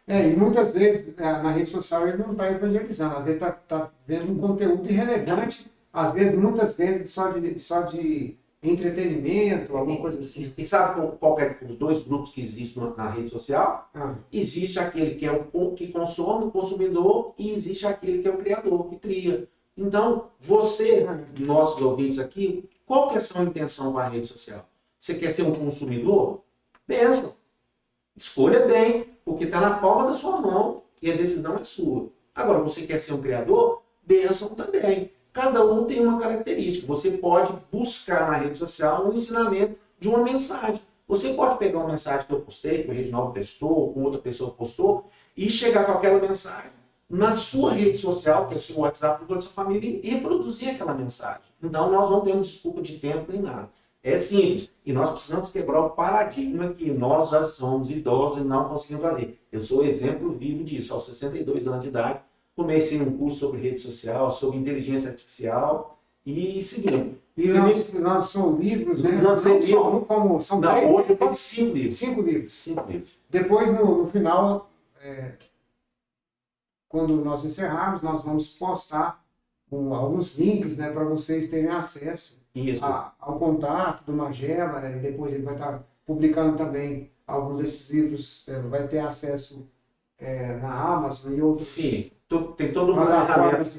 E muitas vezes na rede social ele não está evangelizando, às vezes está vendo um conteúdo irrelevante, às vezes, muitas vezes, só de entretenimento, alguma coisa assim. E sabe qual é os dois grupos que existem na rede social? Existe aquele que é o que consome, o consumidor, e existe aquele que é o criador, que cria. Então, você, nossos ouvintes aqui, qual que é a sua intenção com a rede social? Você quer ser um consumidor? Pensa. Escolha bem, porque está na palma da sua mão e a decisão é sua. Agora, você quer ser um criador? Bênção também. Cada um tem uma característica. Você pode buscar na rede social um ensinamento de uma mensagem. Você pode pegar uma mensagem que eu postei, que o Reginaldo testou, ou que outra pessoa postou, e chegar com aquela mensagem na sua rede social, que é o seu WhatsApp, da sua família, e reproduzir aquela mensagem. Então, nós não temos desculpa de tempo nem nada. É simples. E nós precisamos quebrar o paradigma que nós já somos idosos e não conseguimos fazer. Eu sou exemplo vivo disso. Aos 62 anos de idade, comecei um curso sobre rede social, sobre inteligência artificial e seguindo. E lançou livros, né? Lancei livros. São não, 10, hoje eu tenho 5 livros. 5 livros. 5 livros. Depois, no final, quando nós encerrarmos, nós vamos postar alguns links, né, para vocês terem acesso ao contato do Magela, e depois ele vai estar publicando também alguns desses livros, vai ter acesso na Amazon e outros. Sim, tem todo um planejamento.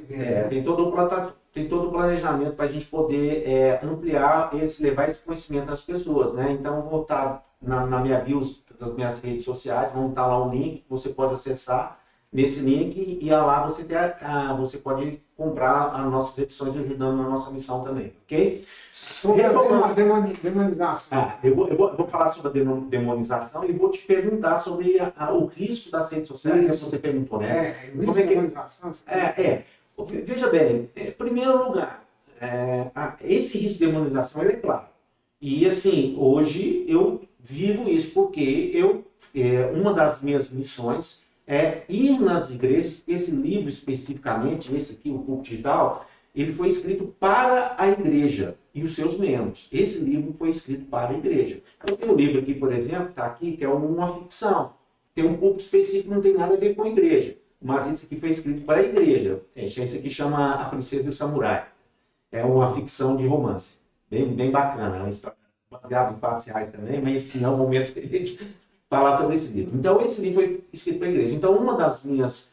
Tem todo o planejamento para a gente poder ampliar, levar esse conhecimento às pessoas, né? Então, vou estar na minha bio das minhas redes sociais, vão estar lá um link que você pode acessar. Nesse link, e lá você pode comprar as nossas edições ajudando na nossa missão também, ok? Sobre a demonização. Eu vou falar sobre a demonização e vou te perguntar sobre o risco das redes sociais, que você perguntou, né? O risco da demonização. Veja bem, em primeiro lugar, esse risco de demonização ele é claro. E assim, hoje eu vivo isso, porque uma das minhas missões é ir nas igrejas. Esse livro especificamente, esse aqui, o Púlpito Digital, ele foi escrito para a igreja e os seus membros. Esse livro foi escrito para a igreja. Eu tenho um livro aqui, por exemplo, está aqui, que é uma ficção. Tem um púlpito específico, não tem nada a ver com a igreja. Mas esse aqui foi escrito para a igreja. Esse aqui chama A Princesa e o Samurai. É uma ficção de romance. Bem bacana. É uma história baseada em fatos reais também, mas esse não é o momento que a gente falar sobre esse livro. Então, esse livro foi escrito para a igreja. Então, uma das minhas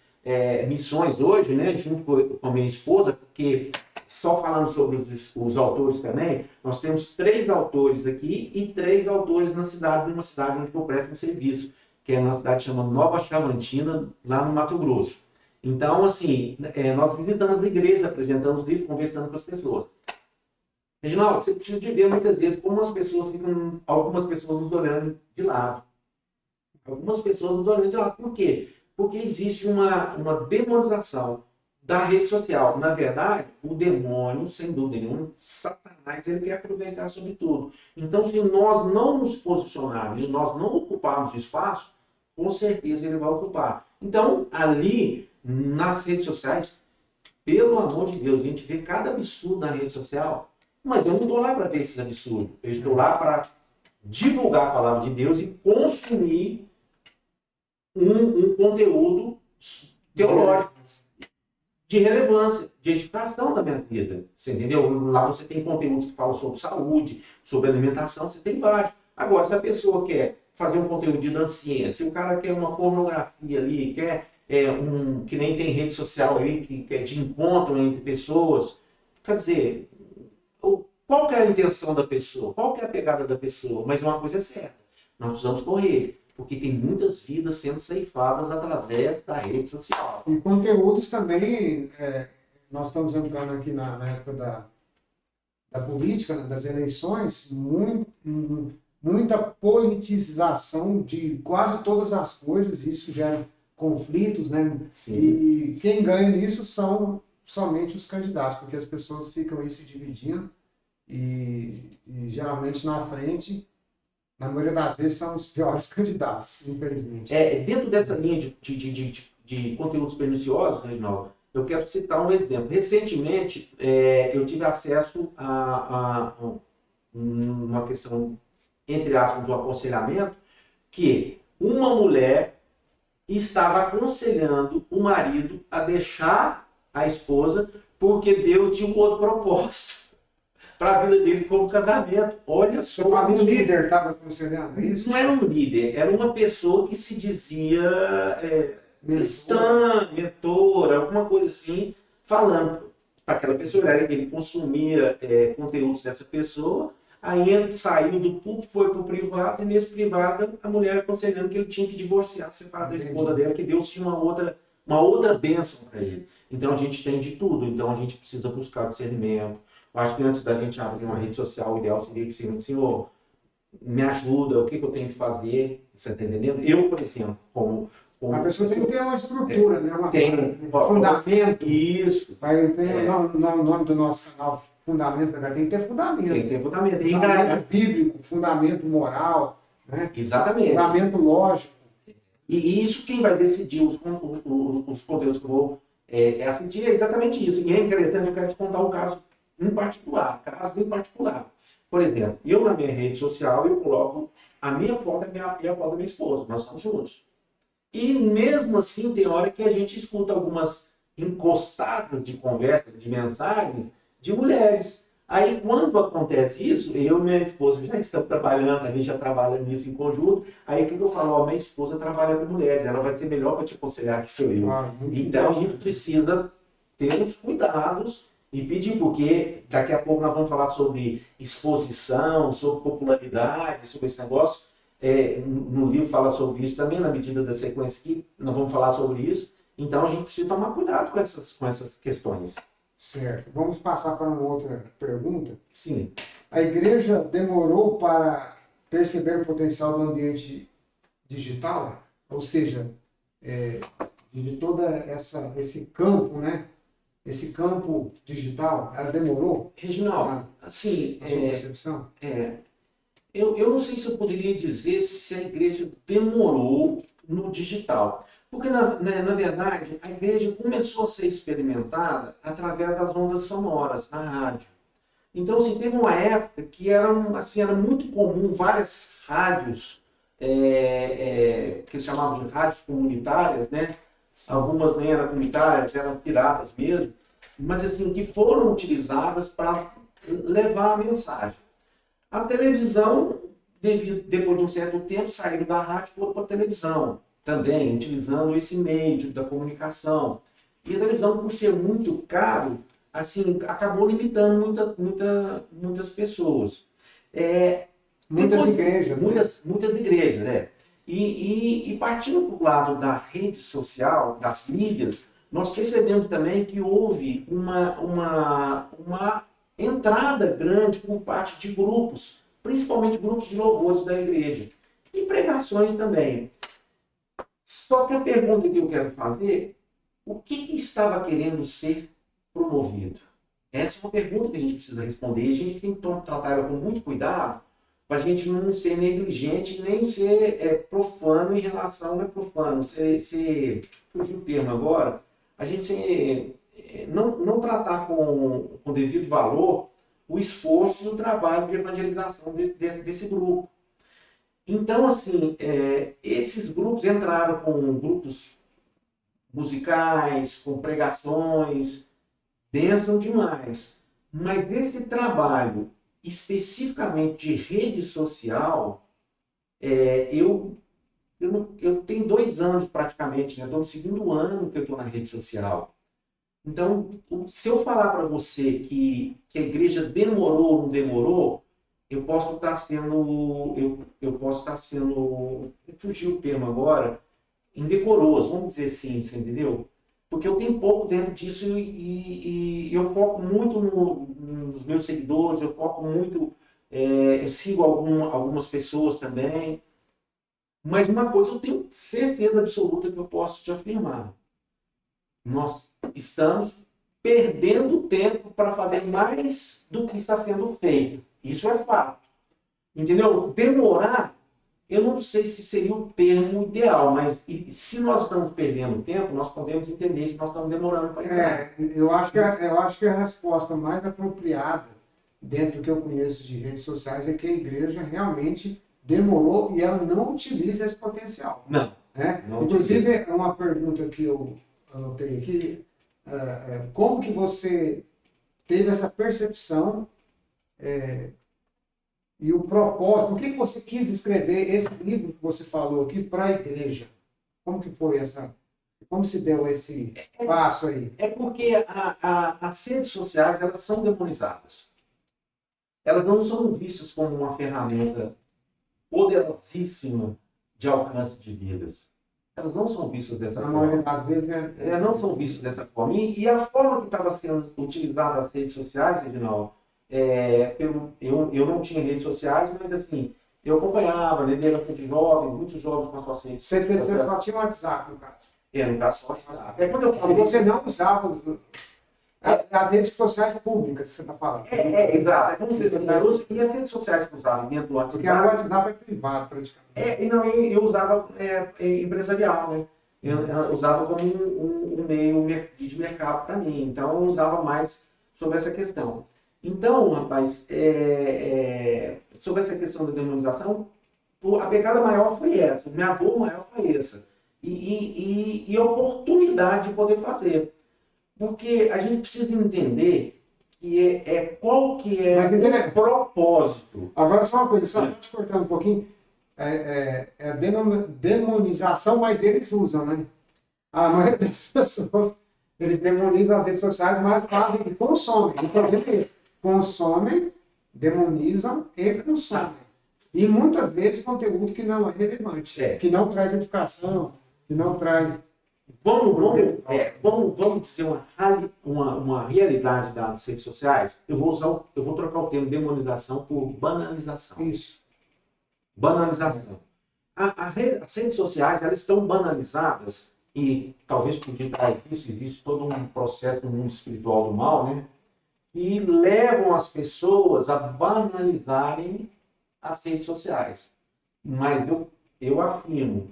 missões hoje, né, junto com a minha esposa, porque só falando sobre os autores também, nós temos 3 autores aqui e 3 autores numa cidade onde eu presto um serviço, que é na cidade que chama Nova Chavantina, lá no Mato Grosso. Então, assim, nós visitamos igrejas, apresentamos livros, conversando com as pessoas. Reginaldo, você precisa de ver muitas vezes como algumas pessoas nos olhando de lado. Algumas pessoas nos olhando de lado. Por quê? Porque existe uma demonização da rede social. Na verdade, o demônio, sem dúvida nenhuma, Satanás, ele quer aproveitar sobre tudo. Então, se nós não nos posicionarmos, se nós não ocuparmos espaço, com certeza ele vai ocupar. Então, ali, nas redes sociais, pelo amor de Deus, a gente vê cada absurdo na rede social, mas eu não estou lá para ver esses absurdos. Eu estou lá para divulgar a palavra de Deus e consumir um conteúdo teológico de relevância, de edificação da minha vida. Você entendeu? Lá você tem conteúdos que falam sobre saúde, sobre alimentação, você tem vários. Agora, se a pessoa quer fazer um conteúdo de dancinha, se o cara quer uma pornografia ali, quer que nem tem rede social aí, que é de encontro entre pessoas, quer dizer, qual que é a intenção da pessoa? Qual que é a pegada da pessoa? Mas uma coisa é certa, nós precisamos correr, porque tem muitas vidas sendo ceifadas através da rede social. E conteúdos também, nós estamos entrando aqui na época da política, né, das eleições, muita politização de quase todas as coisas, isso gera conflitos, né? Sim. E quem ganha nisso são somente os candidatos, porque as pessoas ficam aí se dividindo e geralmente na frente, na maioria das vezes, são os piores candidatos, infelizmente. Dentro dessa linha de conteúdos perniciosos, Reginaldo, eu quero citar um exemplo. Recentemente, eu tive acesso a uma questão, entre aspas, do aconselhamento, que uma mulher estava aconselhando o marido a deixar a esposa porque Deus tinha um outro propósito para a vida dele como casamento. Olha só. Um líder estava aconselhando isso? Não era um líder, era uma pessoa que se dizia cristã, mentora, alguma coisa assim, falando para aquela pessoa. Ele consumia conteúdos dessa pessoa, aí saiu do público, foi para o privado, e nesse privado a mulher aconselhando que ele tinha que divorciar, separar da esposa dela, que Deus tinha uma outra bênção para ele. Então a gente tem de tudo, então a gente precisa buscar discernimento. Eu acho que antes da gente abrir uma rede social, o ideal seria que Senhor, me ajuda, o que eu tenho que fazer, você está entendendo? Eu, por exemplo, como a pessoa tem que ter uma estrutura, né? Um fundamento. Isso. Aí tem o nome do nosso canal, Fundamentos, tem que ter fundamento. Tem que ter fundamento. Fundamento bíblico, fundamento moral, né? Exatamente. Fundamento lógico. E isso quem vai decidir os conteúdos que eu vou assistir é exatamente isso. E é interessante, eu quero te contar um caso em particular. Por exemplo, eu na minha rede social, eu coloco a minha foto e a foto da minha esposa. Nós estamos juntos. E mesmo assim, tem hora que a gente escuta algumas encostadas de conversa, de mensagens de mulheres. Aí, quando acontece isso, eu e minha esposa já estamos trabalhando, a gente já trabalha nisso em conjunto. Aí, o que eu falo? Minha esposa trabalha com mulheres, ela vai ser melhor para te aconselhar que sou eu. Então, a gente precisa ter os cuidados e pedir, porque daqui a pouco nós vamos falar sobre exposição, sobre popularidade, sobre esse negócio. No livro fala sobre isso também, na medida da sequência que nós vamos falar sobre isso. Então, a gente precisa tomar cuidado com essas questões. Certo. Vamos passar para uma outra pergunta. Sim. A igreja demorou para perceber o potencial do ambiente digital? Ou seja, de todo esse campo, né? Esse campo digital, ela demorou? Reginaldo, assim... A sua percepção? Eu não sei se eu poderia dizer se a igreja demorou no digital. Porque, na verdade, a igreja começou a ser experimentada através das ondas sonoras, na rádio. Então, assim, teve uma época que era muito comum várias rádios, que eles chamavam de rádios comunitárias, né? Algumas nem eram comunitárias, eram piratas mesmo, mas assim, que foram utilizadas para levar a mensagem. A televisão, depois de um certo tempo, saíram da rádio e foram para a televisão. Também utilizando esse meio da comunicação. E a televisão, por ser muito caro, assim, acabou limitando muitas pessoas. Muitas igrejas. Muitas igrejas, né? E partindo para o lado da rede social, das mídias, nós percebemos também que houve uma entrada grande por parte de grupos, principalmente grupos de louvores da igreja. E pregações também. Só que a pergunta que eu quero fazer, o que estava querendo ser promovido? Essa é uma pergunta que a gente precisa responder e a gente tem que tratar ela com muito cuidado para a gente não ser negligente nem ser profano em relação, não é profano, fugiu o termo agora, a gente ser não tratar com devido valor o esforço e o trabalho de evangelização desse grupo. Então, assim, esses grupos entraram com grupos musicais, com pregações, bênção demais. Mas esse trabalho, especificamente de rede social, eu tenho 2 anos praticamente, né? Estou no segundo ano que eu estou na rede social. Então, se eu falar para você que a igreja demorou ou não demorou, eu posso estar sendo, eu posso estar sendo, fugiu o termo agora, indecoroso, vamos dizer assim, você entendeu? Porque eu tenho pouco dentro disso e eu foco muito nos meus seguidores, eu foco muito, eu sigo algumas pessoas também, mas uma coisa eu tenho certeza absoluta que eu posso te afirmar. Nós estamos perdendo tempo para fazer mais do que está sendo feito. Isso é fato. Entendeu? Demorar, eu não sei se seria o termo ideal, mas se nós estamos perdendo tempo, nós podemos entender se nós estamos demorando para entrar. Eu acho que a resposta mais apropriada, dentro do que eu conheço de redes sociais, é que a igreja realmente demorou e ela não utiliza esse potencial. Não. Né? Não Inclusive, utiliza. uma pergunta que eu anotei aqui, como que você teve essa percepção e o propósito, por que você quis escrever esse livro que você falou aqui para a igreja? Como que foi como se deu esse passo aí? É porque as redes sociais, elas são demonizadas. Elas não são vistas como uma ferramenta poderosíssima de alcance de vidas. Elas não são vistas dessa Na forma. maioria das vezes Não são vistas dessa forma. E a forma que estava sendo utilizada as redes sociais, Reginaldo, eu não tinha redes sociais, mas assim, eu acompanhava, né, era de jovens, muitos jovens com as suas redes Você sociais. só tinha WhatsApp, no caso. No caso, só WhatsApp. Quando eu E falo você não usava as redes sociais públicas que você está falando. exato. Vamos dizer assim, e as redes sociais que eu usava dentro do WhatsApp? Porque o WhatsApp é privado, praticamente. Não, eu usava empresarial, né? Eu usava como um meio de mercado para mim. Então, eu usava mais sobre essa questão. Então, rapaz, sobre essa questão da demonização, a pegada maior foi essa, minha dor maior foi essa. E a oportunidade de poder fazer. Porque a gente precisa entender qual que é o propósito. Agora, só uma coisa, só te cortando um pouquinho. A demonização, mas eles usam, né? A maioria das pessoas, eles demonizam as redes sociais, mas fazem e consomem. O problema é esse. Consomem, demonizam e consomem. E muitas vezes conteúdo que não é relevante, que não traz edificação, que não traz... Vamos dizer uma realidade das redes sociais. Eu vou trocar o termo demonização por banalização. Isso. Banalização. As redes sociais, elas estão banalizadas e talvez por detrás disso existe todo um processo no mundo espiritual do mal, né? E levam as pessoas a banalizarem as redes sociais. Mas eu afirmo,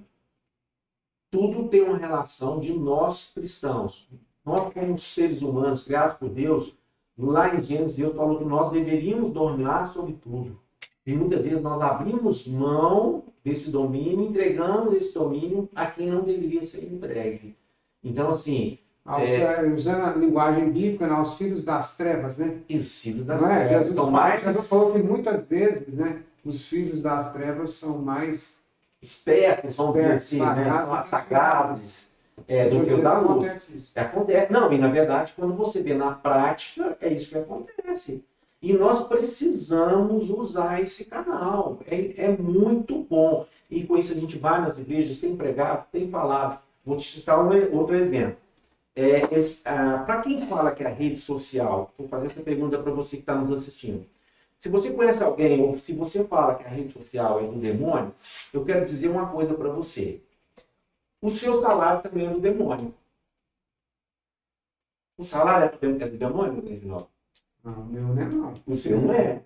tudo tem uma relação de nós cristãos. Nós, como seres humanos criados por Deus, lá em Gênesis, Deus falou que nós deveríamos dominar sobre tudo. E muitas vezes nós abrimos mão desse domínio, entregamos esse domínio a quem não deveria ser entregue. Então, assim... usando a linguagem bíblica, os filhos das trevas, né? Os filhos das trevas. Jesus falou que muitas vezes, né, os filhos das trevas são mais... espertos, vamos dizer assim, né? Sagaces do que os da luz. Acontece. Não, e na verdade, quando você vê na prática, é isso que acontece. E nós precisamos usar esse canal. É muito bom. E com isso a gente vai nas igrejas, tem pregado, tem falado. Vou te citar outro exemplo. Para quem fala que é a rede social, vou fazer essa pergunta para você que está nos assistindo. Se você conhece alguém, ou se você fala que a rede social é do demônio, eu quero dizer uma coisa para você. O seu salário também é do demônio. O salário é do demônio, Reginaldo? Não, o meu não é não. O seu não é.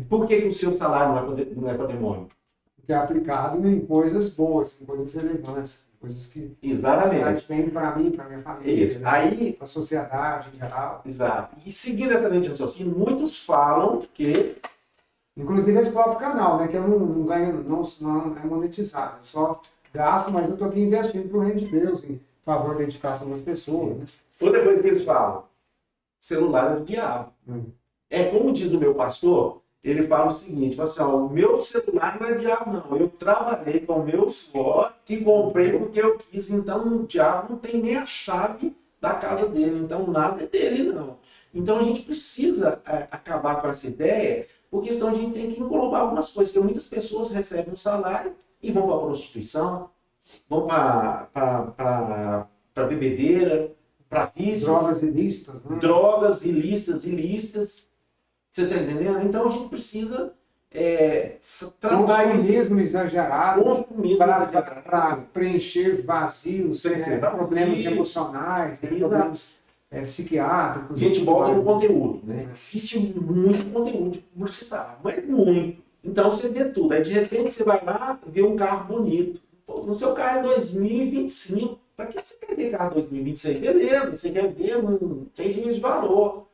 Por que o seu salário não é para demônio? porque é aplicado em coisas boas, em coisas relevantes, em coisas que Exatamente. faz bem para mim, para minha família, Isso. né? Aí, Para a sociedade em geral. exato. E seguindo essa linha de raciocínio, muitos falam que Inclusive esse próprio canal, né? Que eu não ganho, não é monetizado. Eu só gasto, mas eu estou aqui investindo para o reino de Deus, em favor da edificação das pessoas. Né? outra coisa que eles falam, celular é do diabo. É como diz o meu pastor, ele fala o seguinte, fala assim, ó, o meu celular não é diabo não, eu trabalhei com o meu suor e comprei porque eu quis, então o diabo não tem nem a chave da casa dele, então nada é dele não. Então a gente precisa acabar com essa ideia, porque senão a gente tem que englobar algumas coisas, porque muitas pessoas recebem um salário e vão para a prostituição, vão para bebedeira, para vício, Drogas ilícitas, né? drogas ilícitas. Você está entendendo? Então a gente precisa tratar Consumismo exagerado consumismo para preencher vazios, Preencher vazios. problemas emocionais, né? Exato. Problemas A psiquiátricos. gente e volta no tudo mais. conteúdo, né? Existe muito conteúdo publicitário, mas muito. Então você vê tudo. Aí de repente você vai lá ver um carro bonito. Pô, no seu carro é 2025. Para que você quer ver carro 2026? Beleza, você quer ver, não tem juízo de valor.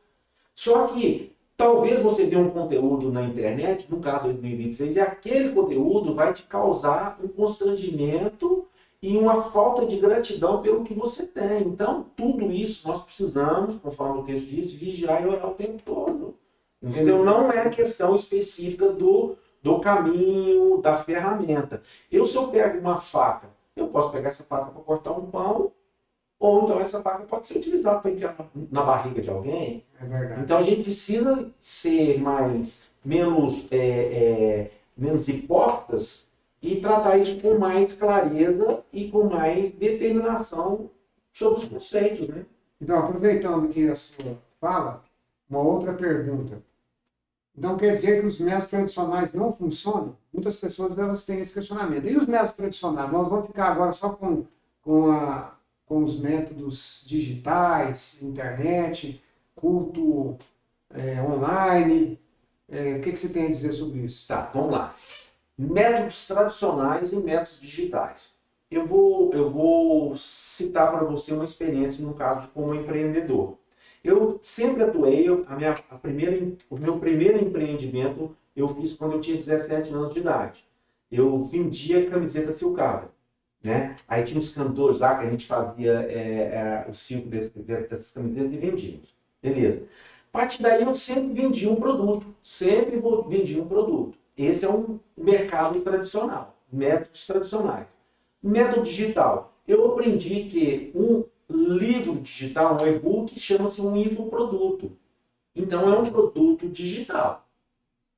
Só que talvez você vê um conteúdo na internet, no carro 2026, e aquele conteúdo vai te causar um constrangimento e uma falta de gratidão pelo que você tem. Então, tudo isso nós precisamos, conforme o texto diz, vigiar e orar o tempo todo. Entendeu? Não é questão específica do caminho, da ferramenta. Se eu pego uma faca, eu posso pegar essa faca para cortar um pão, ou então essa faca pode ser utilizada para enfiar na barriga de alguém. É verdade. Então a gente precisa ser menos hipócritas e tratar isso com mais clareza e com mais determinação sobre os conceitos, né? Então, aproveitando aqui a sua fala, uma outra pergunta. Então, quer dizer que os métodos tradicionais não funcionam? Muitas pessoas elas têm esse questionamento. E os métodos tradicionais? Nós vamos ficar agora só com os métodos digitais, internet, culto online. O que você tem a dizer sobre isso? Tá, vamos lá. Métodos tradicionais e métodos digitais. Eu vou citar para você uma experiência no caso de como empreendedor. Eu sempre atuei, o meu primeiro empreendimento eu fiz quando eu tinha 17 anos de idade. Eu vendia camiseta silcada, né? Aí tinha uns cantores lá que a gente fazia o circo dessas camisetas e vendíamos. Beleza. A partir daí eu sempre vendia um produto, vendia um produto. Esse é um mercado tradicional, métodos tradicionais. Método digital. Eu aprendi que um livro digital, um e-book, chama-se um infoproduto. Então é um produto digital.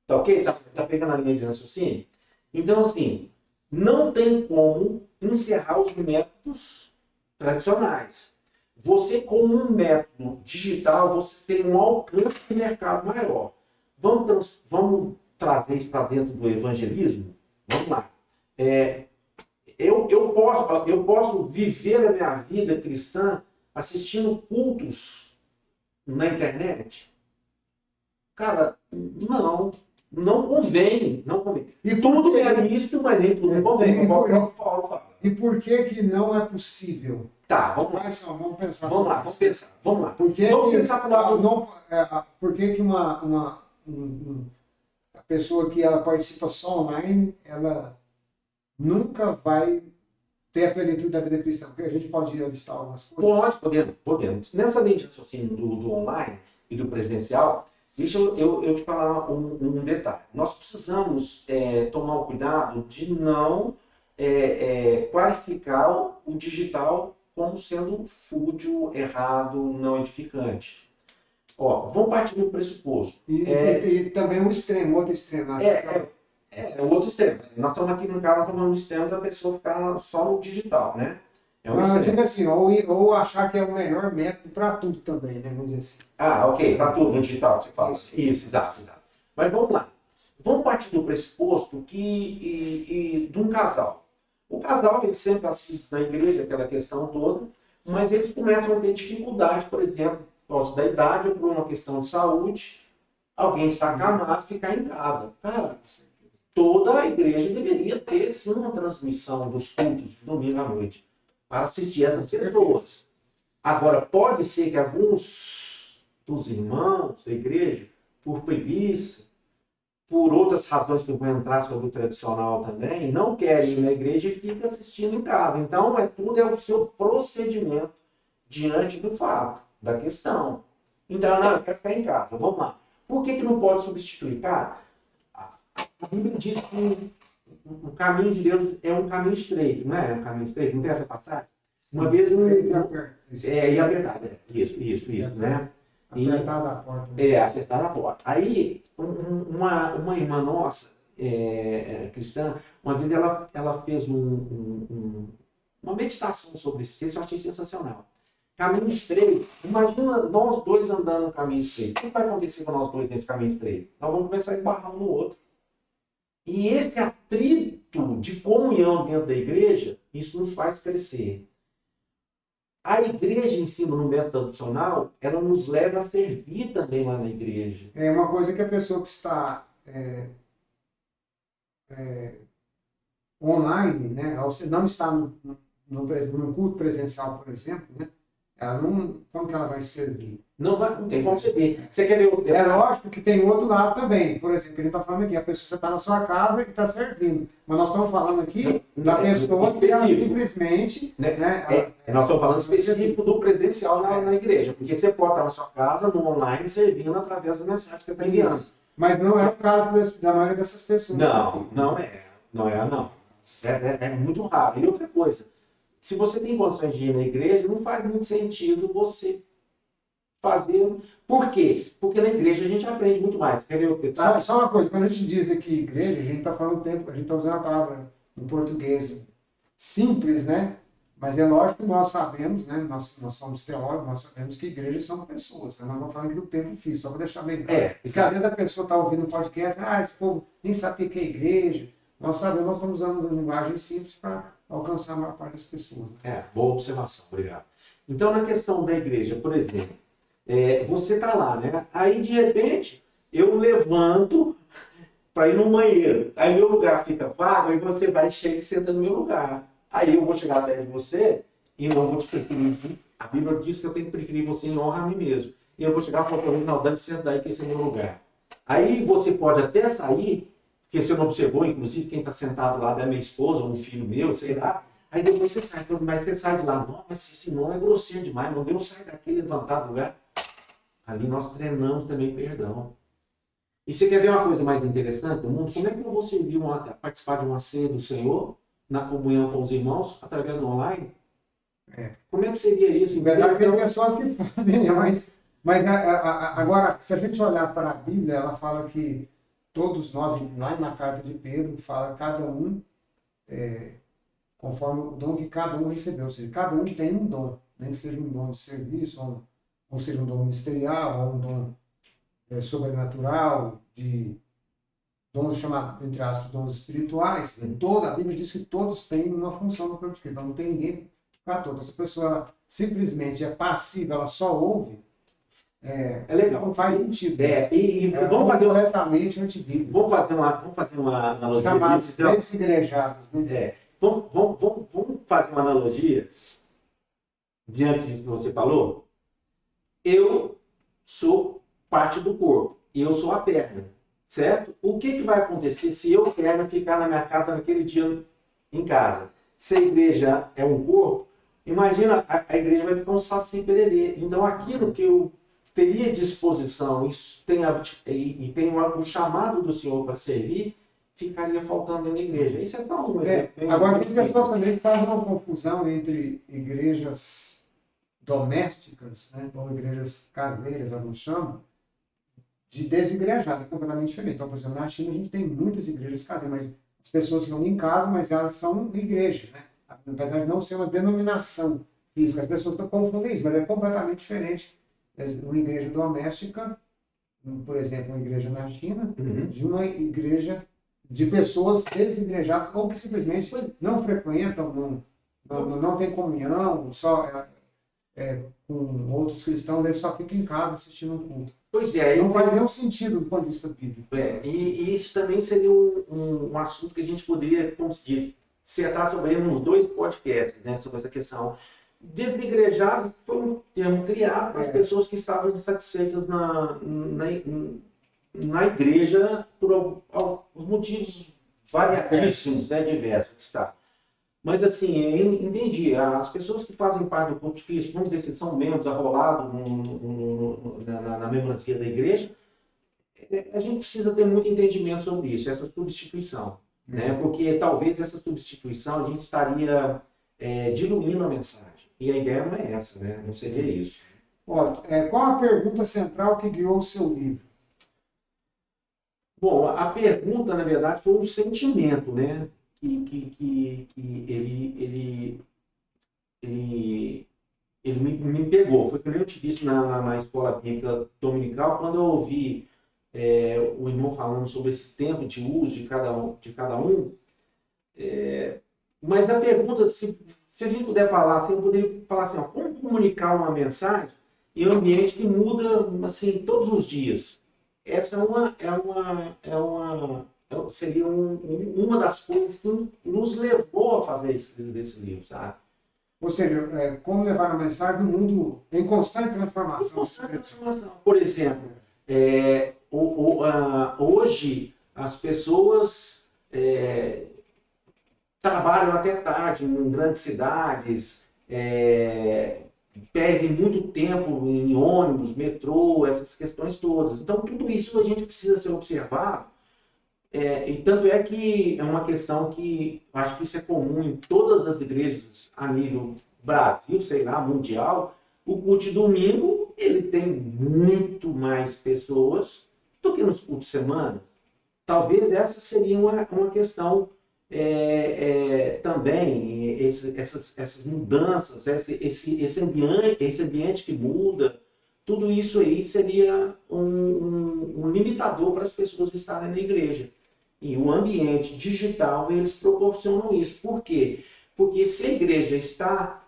Tá ok? Tá pegando a linha de raciocínio? Então, assim, não tem como encerrar os métodos tradicionais. Você, com um método digital, você tem um alcance de mercado maior. Vamos trazer isso para dentro do evangelismo? Vamos lá. Eu posso viver a minha vida cristã assistindo cultos na internet? Cara, não convém. E tudo é lícito, mas nem tudo convém. E por que não é possível? Tá, vamos lá. Vamos pensar. Vamos lá. Por que vamos pensar por lado. Por que a pessoa que ela participa só online, ela nunca vai ter a plenitude da vida cristã? Porque a gente pode listar algumas coisas. Podemos. Nessa linha de raciocínio do online e do presencial, deixa eu te falar um detalhe. Nós precisamos tomar o cuidado de não qualificar o digital como sendo fútil, errado, não edificante. Vamos partir do pressuposto. E também outro extremo. O outro extremo. Nós estamos aqui no caso, falando do extremo da pessoa ficar só no digital, né? Eu digo assim, ou achar que é o melhor método para tudo também, né? Vamos dizer assim. Ok, para tudo no digital, você fala. Isso, exato. Mas vamos lá. Vamos partir do pressuposto de um casal. O casal, ele sempre assiste na igreja, aquela questão toda, mas eles começam a ter dificuldade, por exemplo, por causa da idade ou por uma questão de saúde, alguém está acamado, ficar em casa. Cara, toda a igreja deveria ter, sim, uma transmissão dos cultos de domingo à noite para assistir essas pessoas. Agora, pode ser que alguns dos irmãos da igreja, por preguiça, por outras razões que eu vou entrar sobre o tradicional também, não querem ir na igreja e ficam assistindo em casa. Então, tudo é o seu procedimento diante do fato, da questão. Então, não, eu quero ficar em casa, vamos lá. Por que não pode substituir? Cara, a Bíblia diz que o caminho de Deus é um caminho estreito, não é? Um caminho estreito, não tem essa passagem? Uma vez e a verdade, isso, né? Apertada a porta. Apertada a porta. Aí, uma irmã nossa, cristã, uma vez ela fez uma meditação sobre esse texto, eu achei sensacional. Caminho estreito. Imagina nós dois andando no caminho estreito. O que vai acontecer com nós dois nesse caminho estreito? Nós vamos começar a esbarrar um no outro. E esse atrito de comunhão dentro da igreja, isso nos faz crescer. A igreja em si, no método tradicional, ela nos leva a servir também lá na igreja. É uma coisa que a pessoa que está online, né, ou se não está no culto presencial, por exemplo, né, ela não, como que ela vai servir? Não tem como servir. Você quer ver o É lógico que tem outro lado também. Por exemplo, ele está falando aqui, a pessoa está na sua casa e está servindo. Mas nós estamos falando aqui da pessoa que ela simplesmente... nós estamos falando específico do presencial na igreja. Porque você pode estar na sua casa, no online, servindo através da mensagem que você está enviando. Mas não é o caso da maioria dessas pessoas. Não é. É muito raro. E outra coisa, se você tem condições de ir na igreja, não faz muito sentido você fazer. Por quê? Porque na igreja a gente aprende muito mais. Quer ver o detalhe? Só uma coisa, quando a gente diz aqui igreja, a gente está falando tempo, a gente está usando a palavra em português simples, né? Mas é lógico que nós sabemos, né? Nós somos teólogos, nós sabemos que igrejas são pessoas, né? Nós não falamos aqui do tempo físico, só para deixar bem claro. Porque às vezes a pessoa está ouvindo um podcast, esse povo nem sabe o que é igreja. Nós sabemos, nós estamos usando uma linguagem simples para alcançar a maior parte das pessoas. Né? Boa observação, obrigado. Então, na questão da igreja, por exemplo, você está lá, né? Aí, de repente, eu levanto para ir no banheiro. Aí, meu lugar fica vago, aí você vai, chega e senta no meu lugar. Aí, eu vou chegar perto de você e não vou te preferir. A Bíblia diz que eu tenho que preferir você em honra a mim mesmo. E eu vou chegar e falar para mim, não, dá licença daí que esse é meu lugar. Aí, você pode até sair, porque você não observou, inclusive, quem está sentado lá é minha esposa ou um filho meu, sei lá. Aí depois você sai, mas você sai de lá. Não, mas esse não é grosseiro demais, não deu sair daqui, levantar do lugar. Ali nós treinamos também perdão. E você quer ver uma coisa mais interessante no mundo? Como é que eu vou servir participar de uma ceia do Senhor, na comunhão com os irmãos, através do online? Como é que seria isso? Apesar que tem pessoas que fazem, né? Mas agora, se a gente olhar para a Bíblia, ela fala que todos nós, lá na carta de Pedro, fala cada um conforme o dom que cada um recebeu. Ou seja, cada um tem um dom, nem que seja um dom de serviço, ou seja um dom ministerial, ou um dom sobrenatural, de dons chamados, entre aspas, dons espirituais. A Bíblia diz que todos têm uma função no corpo de Cristo. Então não tem ninguém para todos. Se a pessoa simplesmente é passiva, ela só ouve, legal. Não faz sentido. Vamos fazer completamente antibíblico. Vamos fazer uma analogia. Chamados desigrejados. Né? Vamos fazer uma analogia diante disso que você falou. Eu sou parte do corpo e eu sou a perna, certo? O que vai acontecer se eu, perna, ficar na minha casa naquele dia em casa? Se a igreja é um corpo, imagina, a igreja vai ficar um saci pererê. Então aquilo que eu teria disposição e tem o chamado do Senhor para servir, ficaria faltando na igreja. Isso é só um exemplo. Agora, tem pessoas também que fazem uma confusão entre igrejas domésticas, né, ou igrejas caseiras, alguns chamam, de desigrejada, é completamente diferente. Então, por exemplo, na China a gente tem muitas igrejas caseiras, mas as pessoas estão em casa, mas elas são igreja, né? Apesar de não ser uma denominação física, as pessoas estão confundem isso, mas é completamente diferente. Uma igreja doméstica, por exemplo, uma igreja na China, de uma igreja de pessoas desigrejadas ou que simplesmente não frequentam, não tem comunhão, só com outros cristãos, eles só ficam em casa assistindo um culto. Pois é, Não faz nenhum sentido do ponto de vista bíblico. e isso também seria um assunto que a gente poderia, como se diz, dissertar sobre ele nos 2 podcasts, né, sobre essa questão. Desigrejados foi um termo criado para as pessoas que estavam insatisfeitas na igreja por alguns motivos variadíssimos, né, diversos que está. Mas assim, eu entendi, as pessoas que fazem parte do corpo de Cristo, vamos dizer, são membros arrolados na membresia da igreja, a gente precisa ter muito entendimento sobre isso, essa substituição, né? Porque talvez essa substituição a gente estaria diluindo a mensagem. E a ideia não é essa, né? Não seria isso. Ó, qual a pergunta central que guiou o seu livro? Bom, a pergunta, na verdade, foi um sentimento, né? Que ele me pegou. Foi como eu te disse na escola bíblica dominical, quando eu ouvi o irmão falando sobre esse tempo de uso de cada um. Mas a pergunta, se a gente puder falar, assim, eu poderia falar assim, ó, como comunicar uma mensagem em um ambiente que muda assim todos os dias? Essa seria uma das coisas que nos levou a fazer desse livro, sabe? Ou seja, como levar a mensagem no mundo em constante transformação. Constante transformação. Por exemplo, hoje as pessoas trabalham até tarde em grandes cidades, perdem muito tempo em ônibus, metrô, essas questões todas. Então, tudo isso a gente precisa ser observado. E tanto é que é uma questão que acho que isso é comum em todas as igrejas a nível Brasil, sei lá, mundial. O culto de domingo, ele tem muito mais pessoas do que nos cultos de semana. Talvez essa seria uma questão também, essas mudanças, esse ambiente que muda, tudo isso aí seria um limitador para as pessoas estarem na igreja. E o ambiente digital, eles proporcionam isso. Por quê? Porque se a igreja está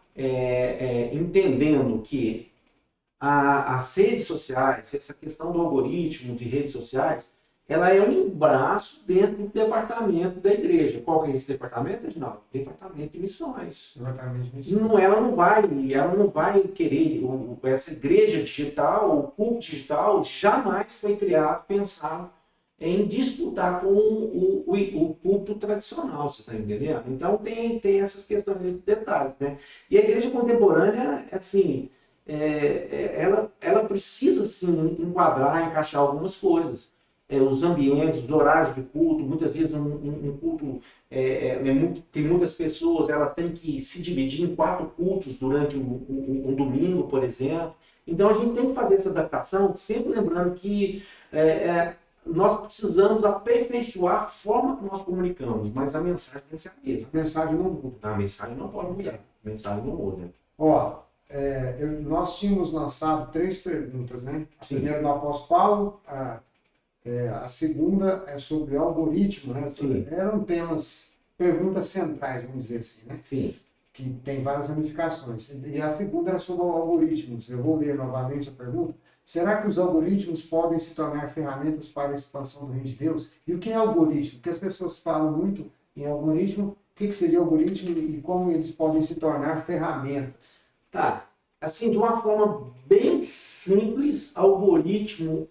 entendendo que as redes sociais, essa questão do algoritmo de redes sociais, ela é um braço dentro do departamento da igreja. Qual que é esse departamento, Reginaldo? Departamento de missões. Departamento de missões. Não, ela não vai querer, essa igreja digital, o culto digital, jamais foi criado, pensado em disputar com o culto tradicional, você está entendendo? Então tem essas questões, esses detalhes, né? E a igreja contemporânea, assim, ela precisa, sim, enquadrar, encaixar algumas coisas. Os ambientes, os horários de culto, muitas vezes um culto, tem muitas pessoas, ela tem que se dividir em 4 cultos durante um domingo, por exemplo. Então a gente tem que fazer essa adaptação, sempre lembrando que nós precisamos aperfeiçoar a forma que nós comunicamos, mas a mensagem tem que ser a mesma. A mensagem não muda. A mensagem não pode mudar. A mensagem não muda. Ó, nós tínhamos lançado 3 perguntas, né? A Sim. primeira do apóstolo Paulo, a segunda é sobre algoritmo, né? Sim. Eram temas, perguntas centrais, vamos dizer assim, né? Sim. Que tem várias ramificações. E a segunda era sobre algoritmos. Eu vou ler novamente a pergunta. Será que os algoritmos podem se tornar ferramentas para a expansão do reino de Deus? E o que é algoritmo? Porque as pessoas falam muito em algoritmo. O que seria algoritmo e como eles podem se tornar ferramentas? Tá. Assim, de uma forma bem simples, algoritmo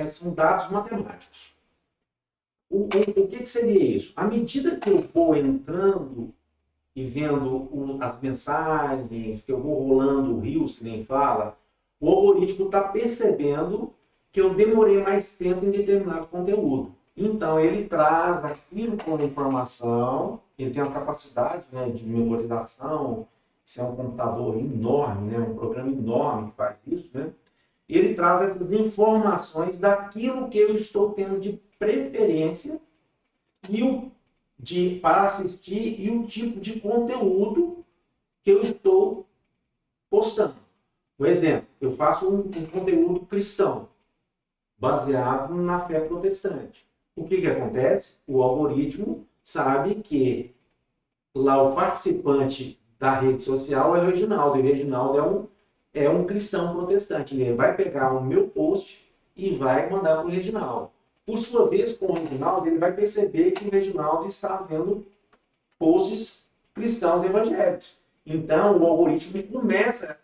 são dados matemáticos. O que seria isso? À medida que eu vou entrando e vendo as mensagens, que eu vou rolando rios, que nem fala, o algoritmo está percebendo que eu demorei mais tempo em determinado conteúdo. Então, ele traz aquilo como informação, ele tem uma capacidade, né, de memorização, se é um computador enorme, né, um programa enorme que faz isso, né? Ele traz essas informações daquilo que eu estou tendo de preferência para assistir e o tipo de conteúdo que eu estou postando. Por exemplo, eu faço um conteúdo cristão, baseado na fé protestante. O que acontece? O algoritmo sabe que lá o participante da rede social é o Reginaldo, e o Reginaldo é um cristão protestante. Ele vai pegar o meu post e vai mandar para o Reginaldo. Por sua vez, com o Reginaldo, ele vai perceber que o Reginaldo está vendo posts cristãos evangélicos. Então, o algoritmo começa,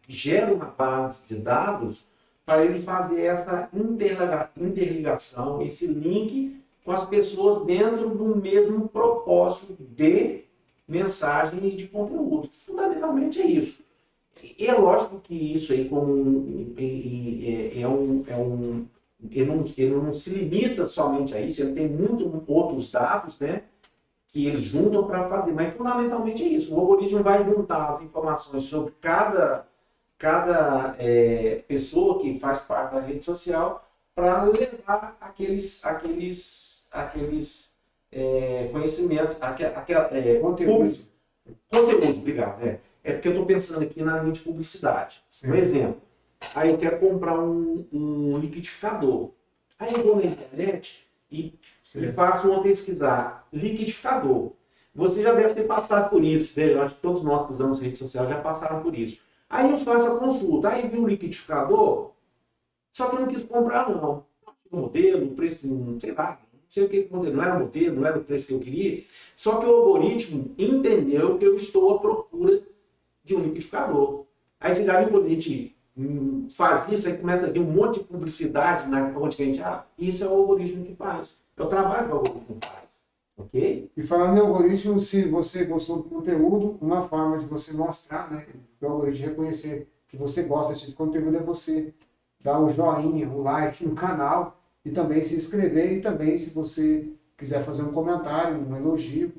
gera uma base de dados para ele fazer essa interligação, esse link com as pessoas dentro do mesmo propósito de mensagem e de conteúdo. Fundamentalmente é isso. E é lógico que isso aí ele não se limita somente a isso, ele tem muitos outros dados, né, que eles juntam para fazer, mas fundamentalmente é isso. O algoritmo vai juntar as informações sobre cada pessoa que faz parte da rede social para levar aqueles conhecimentos, conteúdo, obrigado. É porque eu estou pensando aqui na linha de publicidade. Sim. Por exemplo, aí eu quero comprar um liquidificador. Aí eu vou na internet e faço uma pesquisar. Liquidificador. Você já deve ter passado por isso, né? Eu acho que todos nós que usamos rede social já passaram por isso. Aí eu faço a consulta. Aí vi um liquidificador, só que eu não quis comprar, não. O modelo, o preço, sei lá, não sei o que modelo, não era o modelo, não era o preço que eu queria. Só que o algoritmo entendeu que eu estou à procura de um liquidificador. Aí você já viu quando a gente faz isso, aí começa a vir um monte de publicidade onde a gente, isso é o algoritmo que faz. É o trabalho que o algoritmo faz. Ok? E falando em algoritmo, se você gostou do conteúdo, uma forma de você mostrar, né, o algoritmo reconhecer que você gosta desse tipo de conteúdo é você dar o joinha, o like no canal e também se inscrever e também se você quiser fazer um comentário, um elogio,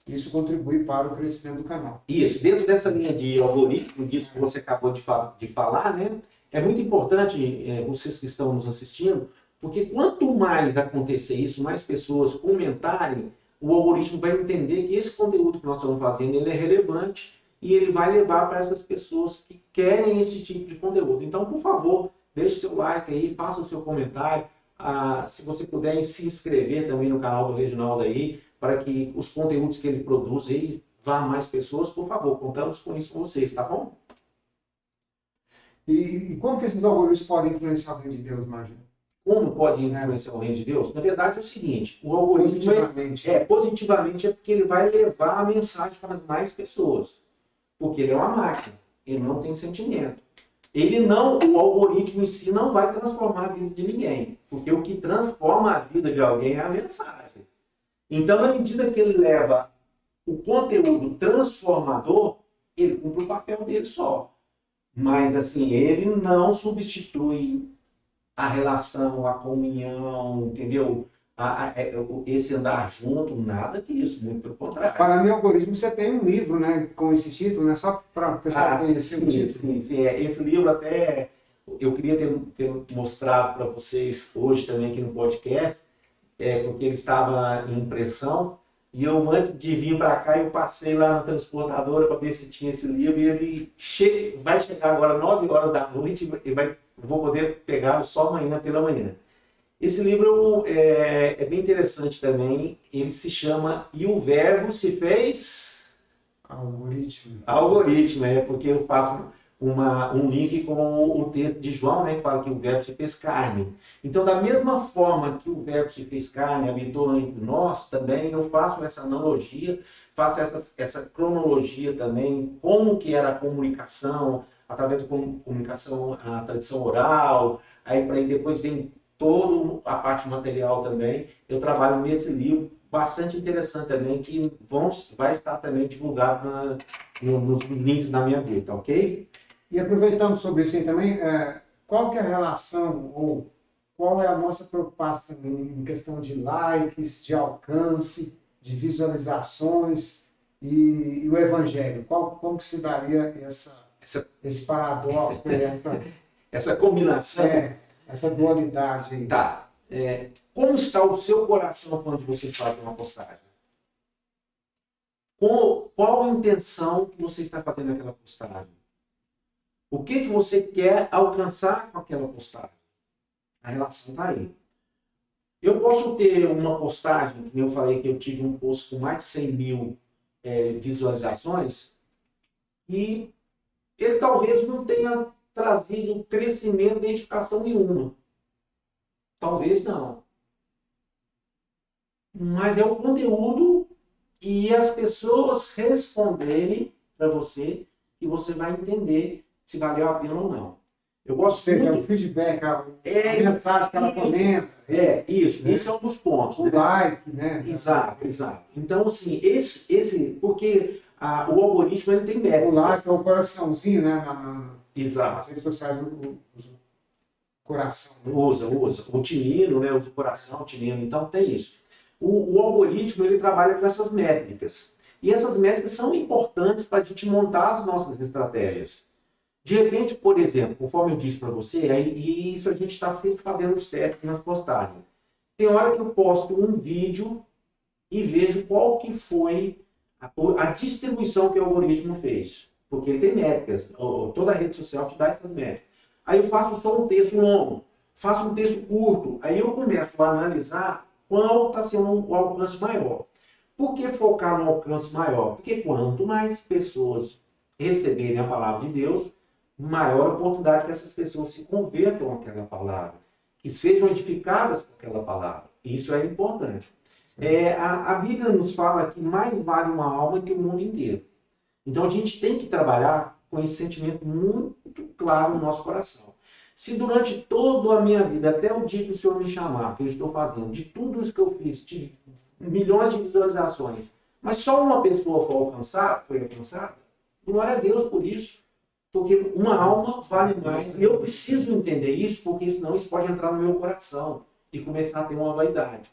isso contribui para o crescimento do canal. Isso, dentro dessa linha de algoritmo, disso que você acabou de falar, né, é muito importante, vocês que estão nos assistindo, porque quanto mais acontecer isso, mais pessoas comentarem, o algoritmo vai entender que esse conteúdo que nós estamos fazendo ele é relevante e ele vai levar para essas pessoas que querem esse tipo de conteúdo. Então, por favor, deixe seu like aí, faça o seu comentário. Se você puder se inscrever também no canal do Reginaldo aí, para que os conteúdos que ele produz aí vá a mais pessoas, por favor, contamos com isso com vocês, tá bom? E como que esses algoritmos podem influenciar o reino de Deus, Magno? Como pode influenciar o reino de Deus? Na verdade é o seguinte, o algoritmo positivamente é porque ele vai levar a mensagem para mais pessoas. Porque ele é uma máquina, ele não tem sentimento. O algoritmo em si não vai transformar a vida de ninguém, porque o que transforma a vida de alguém é a mensagem. Então, na medida que ele leva o conteúdo transformador, ele cumpre o papel dele só. Mas, assim, ele não substitui a relação, a comunhão, entendeu? Esse andar junto, nada disso, muito pelo contrário. Para mim, algoritmo, você tem um livro, né, com esse título, né, só para o pessoal conhecer o título. Sim. Esse livro até eu queria ter mostrado para vocês hoje também aqui no podcast, porque ele estava em impressão, e eu, antes de vir para cá, eu passei lá na transportadora para ver se tinha esse livro, e ele vai chegar agora 9 horas da noite, e vou poder pegá-lo só amanhã pela manhã. Esse livro é bem interessante também, ele se chama E o Verbo se fez... Algoritmo, porque eu faço um link com o texto de João, né, que fala que o Verbo se fez carne. Então, da mesma forma que o Verbo se fez carne, habitou entre nós, também eu faço essa analogia, faço essa cronologia também, como que era a comunicação, através da comunicação, a tradição oral, aí depois vem toda a parte material também. Eu trabalho nesse livro, bastante interessante também, que vai estar também divulgado nos links na minha vida, tá ok? E aproveitando sobre isso aí também, qual que é a relação ou qual é a nossa preocupação em questão de likes, de alcance, de visualizações e o evangelho? Como que se daria esse paradoxo, essa combinação? Essa dualidade aí. Tá. Como está o seu coração quando você faz uma postagem? Qual a intenção que você está fazendo aquela postagem? O que você quer alcançar com aquela postagem? A relação está aí. Eu posso ter uma postagem, como eu falei que eu tive um post com mais de 100 mil visualizações, e ele talvez não tenha trazido crescimento, identificação nenhuma. Talvez não. Mas é o conteúdo e as pessoas responderem para você e você vai entender se valeu a pena ou não. Eu Ou gosto seja, o muito. feedback, a mensagem que ela comenta. Isso. Né? Esse é um dos pontos. O like, né? Exato. Então, assim, porque o algoritmo ele tem O métricas. like é o coraçãozinho, né? Exato. Nas redes sociais, o coração. Né? Usa. O tinino, né? Usa o coração, o tinino. Então, tem isso. O algoritmo, ele trabalha com essas métricas. E essas métricas são importantes para a gente montar as nossas estratégias. De repente, por exemplo, conforme eu disse para você, e isso a gente está sempre fazendo os testes nas postagens. Tem hora que eu posto um vídeo e vejo qual que foi a distribuição que o algoritmo fez. Porque ele tem métricas, toda rede social te dá essas métricas. Aí eu faço só um texto longo, faço um texto curto, aí eu começo a analisar qual está sendo o alcance maior. Por que focar no alcance maior? Porque quanto mais pessoas receberem a palavra de Deus, maior a oportunidade que essas pessoas se convertam àquela palavra, que sejam edificadas por aquela palavra. Isso é importante. A Bíblia nos fala que mais vale uma alma que o mundo inteiro. Então a gente tem que trabalhar com esse sentimento muito claro no nosso coração. Se durante toda a minha vida, até o dia que o Senhor me chamar, que eu estou fazendo, de tudo isso que eu fiz, tive milhões de visualizações, mas só uma pessoa foi alcançada, glória a Deus por isso. Porque uma alma vale mais. E eu preciso entender isso, porque senão isso pode entrar no meu coração e começar a ter uma vaidade.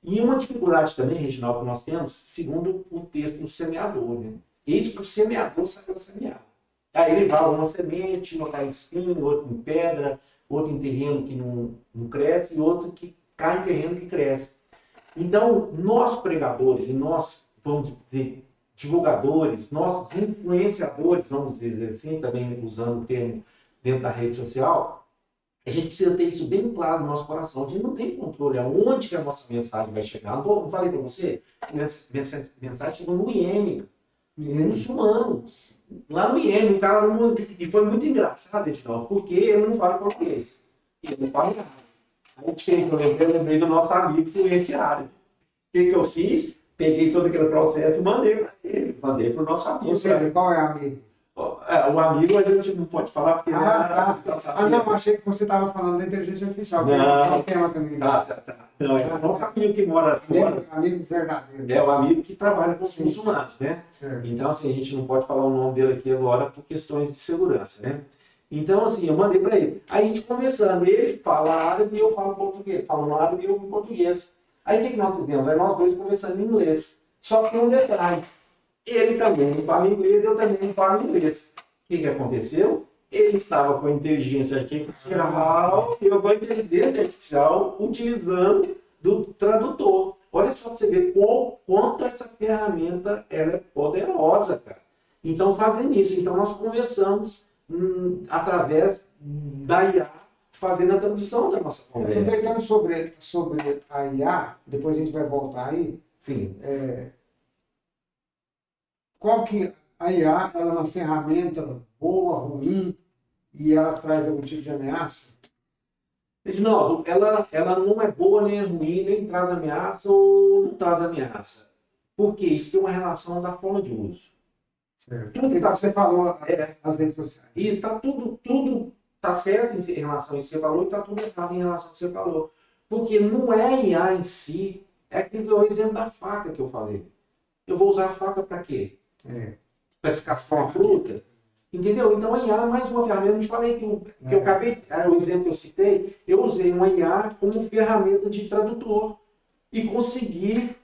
E uma dificuldade também, Reginaldo, que nós temos, segundo o texto do semeador. Né? Eis que o semeador saiu a semear. Aí ele vai uma semente, uma cai em espinho, outra em pedra, outro em terreno que não cresce, e outro que cai em terreno que cresce. Então, nós pregadores, e nós, vamos dizer, divulgadores, nossos influenciadores, vamos dizer assim, também usando o termo dentro da rede social, a gente precisa ter isso bem claro no nosso coração. A gente não tem controle aonde que a nossa mensagem vai chegar. Não falei para você? Mensagem chegou no Iêmen, muçulmanos. Lá no Iêmen, o cara não... E foi muito engraçado, Edinaldo, porque ele não fala português. Ele não fala nada. Aí quem que eu lembrei do nosso amigo fluente árabe. O que eu fiz? Peguei todo aquele processo e mandei para ele. Mandei para o nosso amigo. Ou seja, qual é amigo? O amigo a gente não pode falar porque não, achei que você estava falando da inteligência artificial. Não. É um tema também. Tá. Não, é o nosso amigo que mora fora. Amigo verdadeiro. É o amigo que trabalha com os muçulmanos, né? Certo. Então, assim, a gente não pode falar o nome dele aqui agora por questões de segurança, né? Então, assim, eu mandei para ele. Aí a gente conversando, ele fala árabe e eu falo português. Falando árabe e eu português. Aí o que nós fizemos? Aí nós dois conversando em inglês. Só que tem um detalhe. Ele também não fala inglês, eu também não falo inglês. O que aconteceu? Ele estava com a inteligência artificial e eu com a inteligência artificial utilizando do tradutor. Olha só para você ver quanto essa ferramenta ela é poderosa, cara. Então, fazendo isso. Então, nós conversamos através da IA, fazendo a tradução da nossa conversa. Aproveitando sobre a IA, depois a gente vai voltar aí. Sim. Qual que a IA ela é uma ferramenta boa, ruim, e ela traz algum tipo de ameaça? Reginaldo, ela não é boa nem é ruim, nem traz ameaça ou não traz ameaça. Porque isso tem uma relação da forma de uso. Certo. Você falou as redes sociais. Isso, está tudo está certo em relação a isso que você falou e está tudo errado em relação ao que você falou. Porque não é a IA em si, é aquele exemplo da faca que eu falei. Eu vou usar a faca para quê? Para descascar uma fruta? Entendeu? Então a IA é mais uma ferramenta. Eu te falei que eu acabei, o exemplo que eu citei, eu usei uma IA como ferramenta de tradutor e consegui,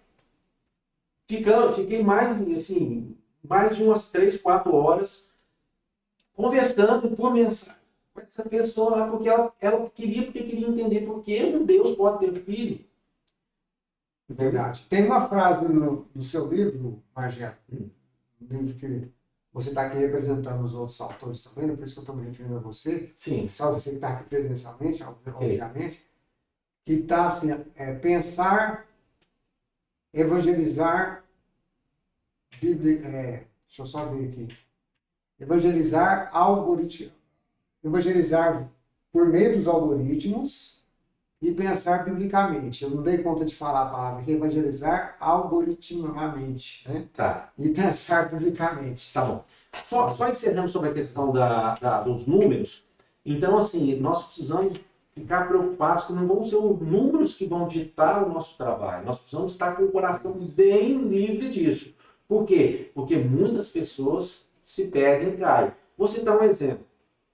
fiquei mais de umas 3, 4 horas conversando por mensagem com essa pessoa, porque ela queria entender por que um Deus pode ter filho. Verdade. Tem uma frase no seu livro, Margelo, no livro que você está aqui representando os outros autores também, por isso que eu estou me referindo a você. Sim. Só você que está aqui presencialmente, obviamente. Que está assim, pensar, evangelizar, deixa eu só ver aqui. Evangelizar, evangelizar por meio dos algoritmos e pensar biblicamente. Eu não dei conta de falar a palavra aqui, evangelizar algoritmamente, né? Tá, E pensar biblicamente. tá bom. Só encerrando sobre a questão dos números, então, assim, nós precisamos ficar preocupados que não vão ser os números que vão ditar o nosso trabalho. Nós precisamos estar com o coração bem livre disso. Por quê? Porque muitas pessoas se perdem e caem. Vou citar um exemplo.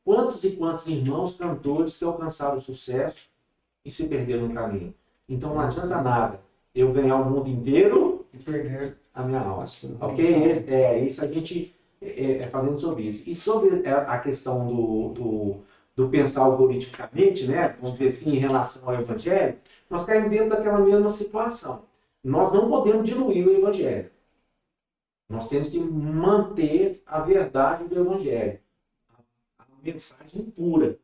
Quantos e quantos irmãos cantores que alcançaram sucesso e se perderam no caminho? Então não adianta nada eu ganhar o mundo inteiro E perder a minha alma. a Ok? Isso a gente fazendo sobre isso. E sobre a questão do pensar algoritmicamente, né? Vamos dizer assim, em relação ao Evangelho, nós caímos dentro daquela mesma situação. Nós não podemos diluir o Evangelho. Nós temos que manter a verdade do Evangelho, a mensagem pura.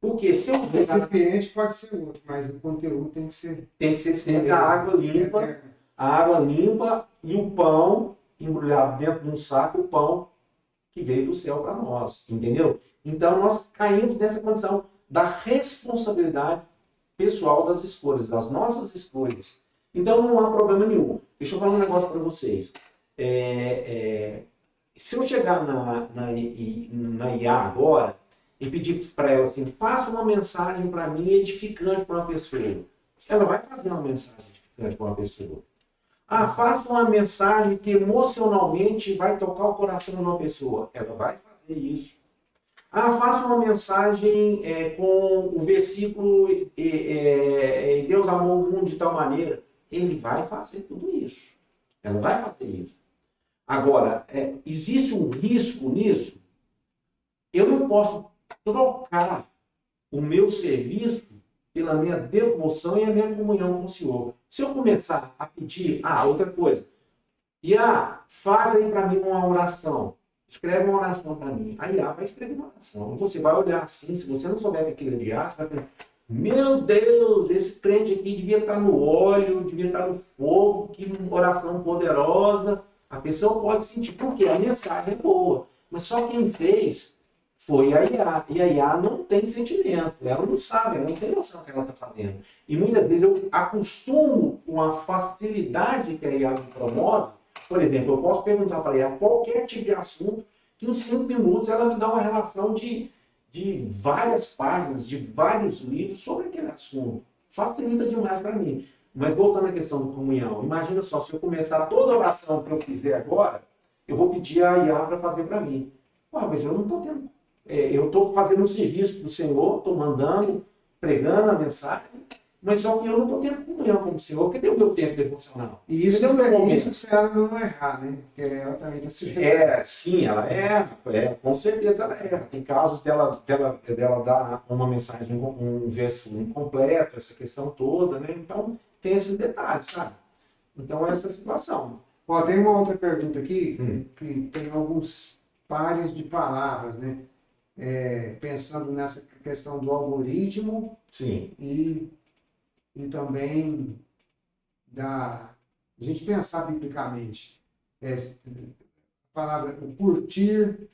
Porque se eu O recipiente pode ser outro, mas o conteúdo tem que ser sempre a água limpa e o pão embrulhado dentro de um saco, o pão que veio do céu para nós, entendeu? Então nós caímos nessa condição da responsabilidade pessoal das escolhas, das nossas escolhas. Então não há problema nenhum. Deixa eu falar um negócio para vocês. Se eu chegar na IA agora e pedir para ela assim, faça uma mensagem para mim edificante para uma pessoa, ela vai fazer uma mensagem edificante para uma pessoa. Ah, faça uma mensagem que emocionalmente vai tocar o coração de uma pessoa, ela vai fazer isso. Ah, faça uma mensagem com o versículo Deus amou o mundo de tal maneira, ele vai fazer tudo isso. Ela vai fazer isso. Agora, existe um risco nisso? Eu não posso trocar o meu serviço pela minha devoção e a minha comunhão com o Senhor. Se eu começar a pedir, outra coisa, faz aí para mim uma oração, escreve uma oração para mim. Aí vai escrever uma oração. E você vai olhar assim, se você não souber que aquilo é de você vai falar, meu Deus, esse crente aqui devia estar no óleo, devia estar no fogo, que oração poderosa. A pessoa pode sentir, porque a mensagem é boa, mas só quem fez foi a IA. E a IA não tem sentimento, ela não sabe, ela não tem noção do que ela está fazendo. E muitas vezes eu acostumo com a facilidade que a IA me promove. Por exemplo, eu posso perguntar para a IA qualquer tipo de assunto, que em 5 minutos ela me dá uma relação de várias páginas, de vários livros sobre aquele assunto. Facilita demais para mim. Mas voltando à questão da comunhão, imagina só, se eu começar toda a oração que eu fizer agora, eu vou pedir a IA para fazer para mim. Mas eu não estou tendo. Eu estou fazendo um serviço do Senhor, estou mandando, pregando a mensagem, mas só que eu não estou tendo comunhão com o Senhor. Cadê o meu tempo devocional? E isso se ela não errar, né? Porque ela também está se sim, ela com certeza ela erra. Tem casos dela dar uma mensagem, um verso incompleto, essa questão toda, né? Então, tem esses detalhes, sabe? Então, essa é a situação. Tem uma outra pergunta aqui, que tem alguns pares de palavras, né? Pensando nessa questão do algoritmo. Sim. E também a gente pensar biblicamente. A palavra curtir,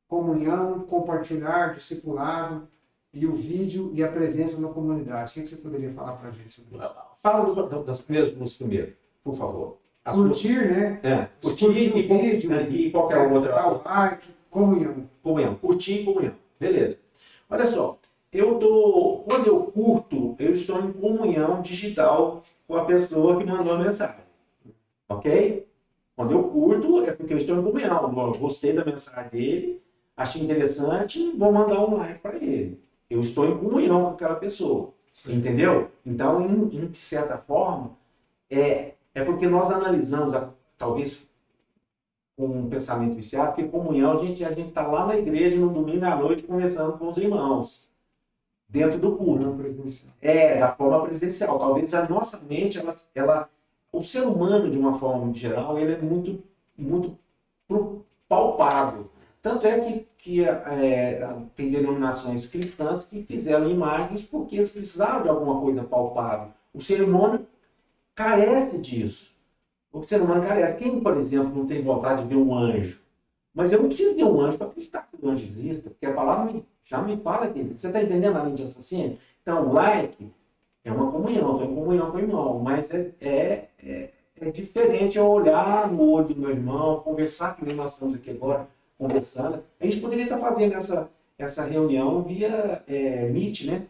comunhão, compartilhar, discipulado, e o vídeo e a presença na comunidade. O que você poderia falar para a gente sobre isso? Fala das primeiras músicas primeiro, por favor. Curtir, né? Curtir o vídeo. E qualquer outra. Dar o like, comunhão. Curtir e comunhão. Beleza. Olha só, quando eu curto, eu estou em comunhão digital com a pessoa que mandou a mensagem. Ok? Quando eu curto, é porque eu estou em comunhão. Eu gostei da mensagem dele, achei interessante, vou mandar um like para ele. Eu estou em comunhão com aquela pessoa. Sim. Entendeu? Então, em certa forma, é porque nós analisamos, talvez com um pensamento viciado, porque comunhão, a gente está lá na igreja no domingo à noite conversando com os irmãos, dentro do culto. Da forma presencial. Talvez a nossa mente, o ser humano, de uma forma geral, ele é muito, muito palpável. Tanto é que tem denominações cristãs que fizeram imagens porque eles precisavam de alguma coisa palpável. O ser humano carece disso. O ser humano carece. Quem, por exemplo, não tem vontade de ver um anjo? Mas eu não preciso de um anjo para acreditar que o anjo exista, porque a palavra já me fala que existe. Você está entendendo a linha de raciocínio? Então, like é uma comunhão, estou em comunhão com o irmão, mas é diferente eu olhar no olho do meu irmão, conversar, que nem nós estamos aqui agora, conversando. A gente poderia estar fazendo essa reunião via Meet, né?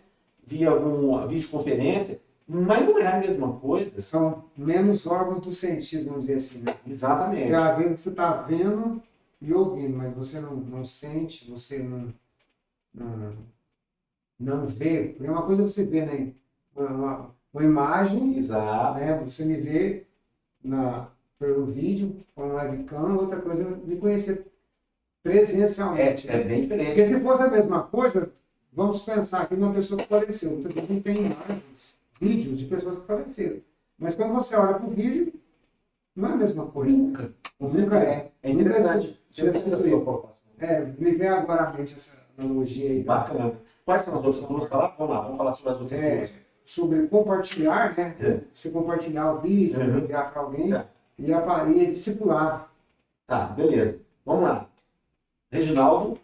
Via alguma videoconferência, mas não é a mesma coisa. São menos órgãos do sentido, vamos dizer assim, né? Exatamente. Porque às vezes você está vendo e ouvindo, mas você não sente, você não vê. Porque uma coisa é você ver, né, uma imagem, Exato. né? Você me vê pelo vídeo, com uma webcam, outra coisa é me conhecer presencialmente. É bem diferente. Porque se fosse a mesma coisa, vamos pensar que uma pessoa que faleceu, muitas vezes não tem imagens, vídeos de pessoas que faleceram. Mas quando você olha para o vídeo, não é a mesma coisa. Nunca. Nunca é. É interessante. Me vem agora à mente essa analogia aí. Bacana. Quais são as outras duas palavras? Vamos lá, vamos falar sobre as outras duas. Sobre compartilhar, né? Você compartilhar o vídeo, enviar para alguém, e discipular. Tá, beleza. Vamos lá. Reginaldo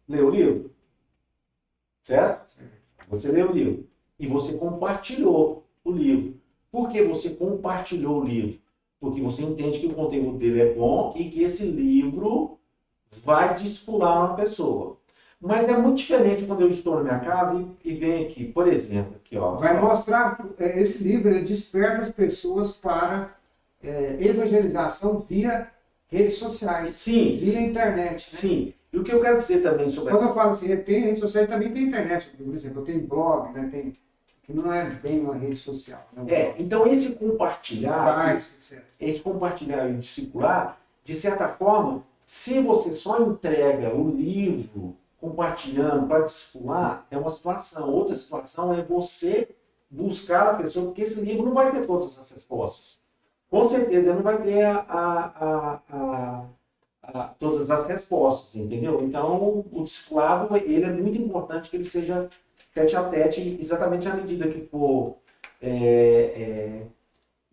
leu o livro. Certo? Você leu o livro. E você compartilhou o livro. Por que você compartilhou o livro? Porque você entende que o conteúdo dele é bom e que esse livro vai discipular uma pessoa. Mas é muito diferente quando eu estou na minha casa e venho aqui, por exemplo, aqui, ó. Vai mostrar, esse livro ele desperta as pessoas para evangelização via redes sociais. Sim. Via internet. Né? Sim. E o que eu quero dizer também sobre... Quando eu falo assim, tem rede social, também tem internet. Por exemplo, eu tenho blog, né? Que não é bem uma rede social. Né? Então esse compartilhar, esse compartilhar e discipular, de certa forma, se você só entrega o livro compartilhando para discipular, é uma situação. Outra situação é você buscar a pessoa, porque esse livro não vai ter todas as respostas. Com certeza ele não vai ter todas as respostas, entendeu? Então, o discipulado, ele é muito importante que ele seja tete a tete, exatamente à medida que for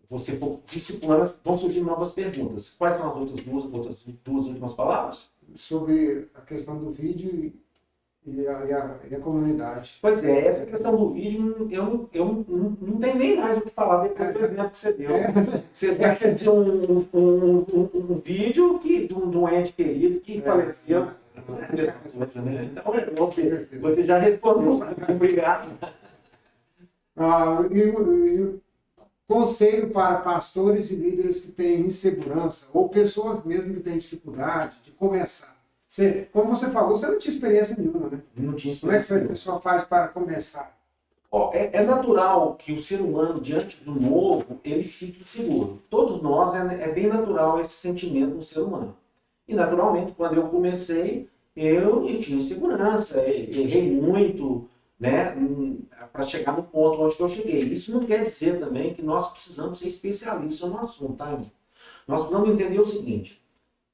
você for discipulando, vão surgir novas perguntas. Quais são as outras duas últimas palavras? Sobre a questão do vídeo e a comunidade. Pois é, essa questão do vídeo, eu não tenho nem mais o que falar depois do exemplo que você deu. Você vai assistir um vídeo de um ente querido que faleceu. Então, você já respondeu. Obrigado. Conselho para pastores e líderes que têm insegurança, ou pessoas mesmo que têm dificuldade de começar. Como você falou, você não tinha experiência nenhuma, né? Não tinha experiência. Como é que a pessoa faz para começar? É natural que o ser humano, diante do novo, ele fique inseguro. Todos nós, é bem natural esse sentimento no ser humano. E, naturalmente, quando eu comecei, eu tinha insegurança, errei muito, né, para chegar no ponto onde eu cheguei. Isso não quer dizer também que nós precisamos ser especialistas no assunto, tá, irmão? Nós precisamos entender o seguinte: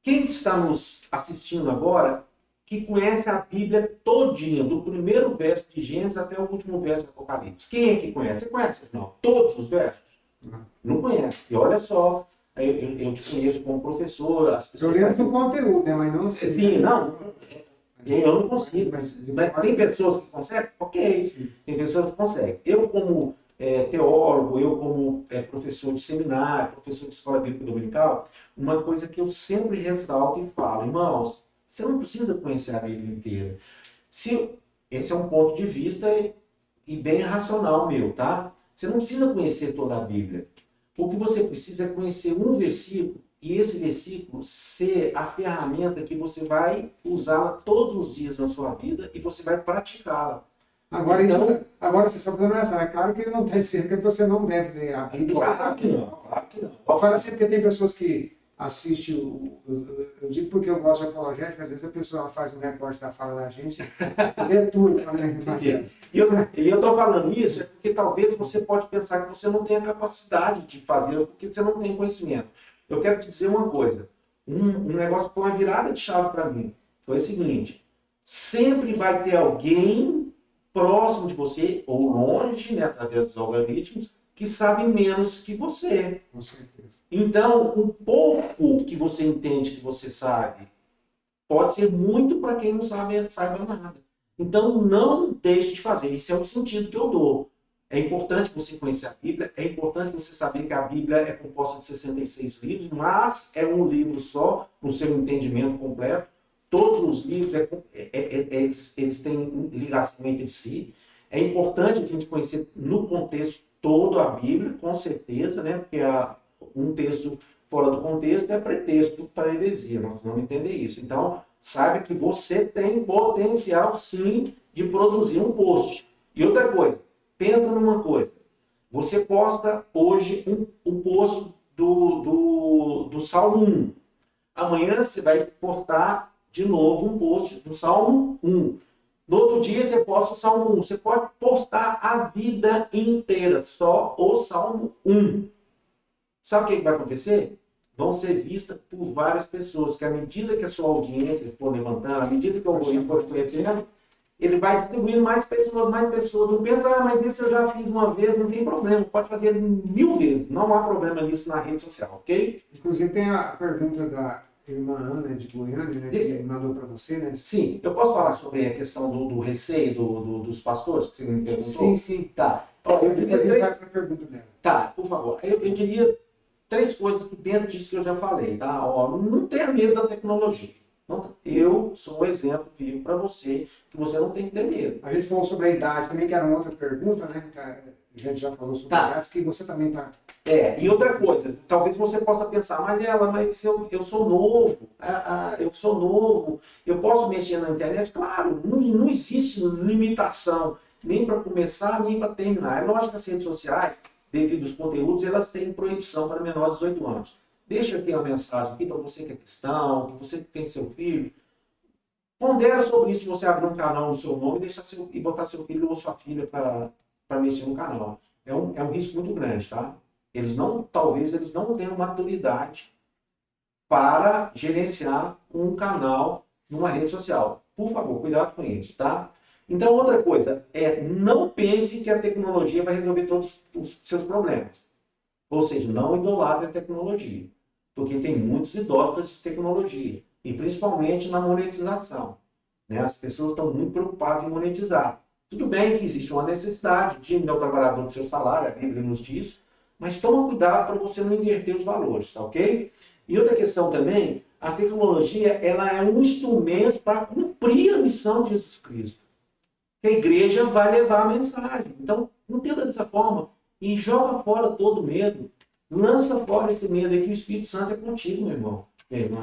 quem está nos assistindo agora, que conhece a Bíblia todinha, do primeiro verso de Gênesis até o último verso do Apocalipse? Quem é que conhece? Você conhece, não? Todos os versos? Não conhece. E olha só, eu te conheço como professor. As pessoas eu lembro do conteúdo, né? Mas não sei. Sim, não. Eu não consigo, mas tem pessoas que conseguem? Ok. Sim. Tem pessoas que conseguem. Eu, como teólogo, eu como professor de seminário, professor de escola bíblica dominical, uma coisa que eu sempre ressalto e falo: irmãos, você não precisa conhecer a Bíblia inteira. Esse é um ponto de vista e bem racional meu, tá? Você não precisa conhecer toda a Bíblia. O que você precisa é conhecer um versículo e esse versículo ser a ferramenta que você vai usá-la todos os dias na sua vida e você vai praticá-la. Agora, então, agora você só precisa pensar, é claro que ele não está dizendo que você não deve ler a Bíblia. Claro que não, claro que não. Eu falo assim porque tem pessoas que assistem, eu digo porque eu gosto de apologética, às vezes a pessoa faz um recorte da fala da gente, lê tudo. E eu estou falando isso porque talvez você pode pensar que você não tem a capacidade de fazer, porque você não tem conhecimento. Eu quero te dizer uma coisa, um negócio que foi uma virada de chave para mim, foi o seguinte: sempre vai ter alguém próximo de você, ou longe, né, através dos algoritmos, que sabe menos que você. Com certeza. Então, o pouco que você entende que você sabe pode ser muito para quem não saiba nada. Então, não deixe de fazer. Esse é o sentido que eu dou. É importante você conhecer a Bíblia, é importante você saber que a Bíblia é composta de 66 livros, mas é um livro só, no seu entendimento completo. Todos os livros, eles têm ligação entre si. É importante a gente conhecer no contexto todo a Bíblia, com certeza, né? Porque um texto fora do contexto é pretexto para heresia, nós vamos entender isso. Então, saiba que você tem potencial, sim, de produzir um post. E outra coisa, pensa numa coisa. Você posta hoje um post do Salmo 1. Amanhã você vai postar de novo um post do Salmo 1. No outro dia você posta o Salmo 1. Você pode postar a vida inteira, só o Salmo 1. Sabe o que vai acontecer? Vão ser vistas por várias pessoas, que à medida que a sua audiência for levantando, à medida que o algoritmo for conhecendo, ele vai distribuindo mais pessoas, mais pessoas. Não pensa, mas isso eu já fiz uma vez, não tem problema, pode fazer 1000 vezes. Não há problema nisso na rede social, ok? Inclusive tem a pergunta da irmã Ana de Goiânia, né, que mandou para você, né? Sim, eu posso falar sobre a questão do receio dos pastores, que você me perguntou? Sim, sim. Tá. Ó, eu diria vai para a pergunta dela. Tá, por favor. Eu diria 3 coisas que dentro disso que eu já falei, tá? Ó, não tenha medo da tecnologia. Eu sou um exemplo vivo para você, que você não tem que ter medo. A gente falou sobre a idade também, que era uma outra pergunta, né? A gente já falou sobre Tá. idades, que você também está... E outra coisa, talvez você possa pensar, mas eu sou novo, eu posso mexer na internet? Claro, não existe limitação, nem para começar, nem para terminar. É lógico que as redes sociais, devido aos conteúdos, elas têm proibição para menores de 18 anos. Deixa aqui uma mensagem aqui para você que é cristão, que você que tem seu filho. Pondera sobre isso se você abrir um canal no seu nome e botar seu filho ou sua filha para mexer no canal. É um risco muito grande, tá? Talvez eles não tenham maturidade para gerenciar um canal numa rede social. Por favor, cuidado com isso, tá? Então, outra coisa, não pense que a tecnologia vai resolver todos os seus problemas. Ou seja, não idolatre a tecnologia. Porque tem muitos idólatras de tecnologia. E principalmente na monetização. Né? As pessoas estão muito preocupadas em monetizar. Tudo bem que existe uma necessidade, de ao trabalhador do seu salário, a Bíblia nos diz, mas toma cuidado para você não inverter os valores, tá ok? E outra questão também, a tecnologia ela é um instrumento para cumprir a missão de Jesus Cristo. A igreja vai levar a mensagem. Então, entenda dessa forma e joga fora todo medo. Lança fora esse medo aí que o Espírito Santo é contigo, meu irmão.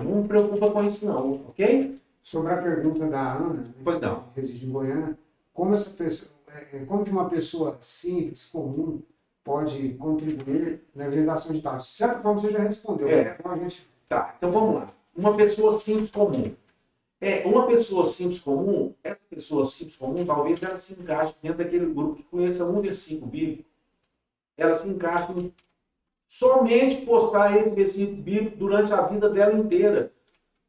Não me preocupa com isso não, ok? Sobre a pergunta da Ana, né, Pois não. que reside em Goiânia, como que uma pessoa simples, comum, pode contribuir na realização de tarefas? De certa forma você já respondeu, mas então a gente... Tá, então vamos lá. Uma pessoa simples comum. Uma pessoa simples comum, essa pessoa simples comum, talvez ela se encaixe dentro daquele grupo que conheça um versículo bíblico. Ela se encaixa em somente postar esse versículo bíblico durante a vida dela inteira.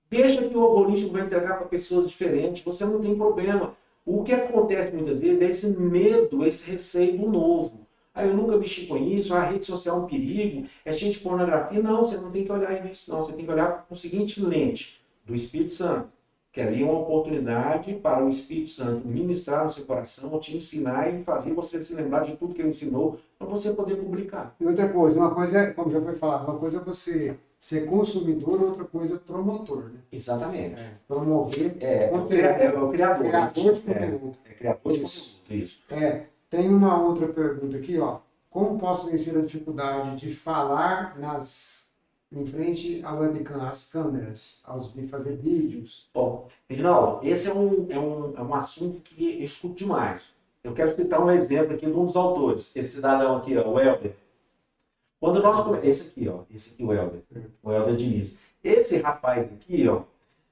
Deixa que o algoritmo vai entregar para pessoas diferentes, você não tem problema. O que acontece muitas vezes é esse medo, esse receio do novo. Eu nunca mexi com isso, a rede social é um perigo, é cheio de pornografia. Não, você não tem que olhar isso, não. Você tem que olhar com a seguinte lente, do Espírito Santo, que ali é uma oportunidade para o Espírito Santo ministrar no seu coração, te ensinar e fazer você se lembrar de tudo que ele ensinou, para você poder publicar. E outra coisa, uma coisa é, como já foi falado, uma coisa é você ser consumidor, outra coisa é promotor, né? Exatamente. Promover conteúdo. É o criador. Criador de conteúdo. Criador de conteúdo, isso. Tem uma outra pergunta aqui, ó. Como posso vencer a dificuldade de falar em frente à webcam, às câmeras, de fazer vídeos? Bom, Reginaldo, esse é um assunto que eu escuto demais. Eu quero citar um exemplo aqui de um dos autores, esse cidadão aqui, ó, o Helder. Esse aqui, o Helder Diniz. Esse rapaz aqui, ó,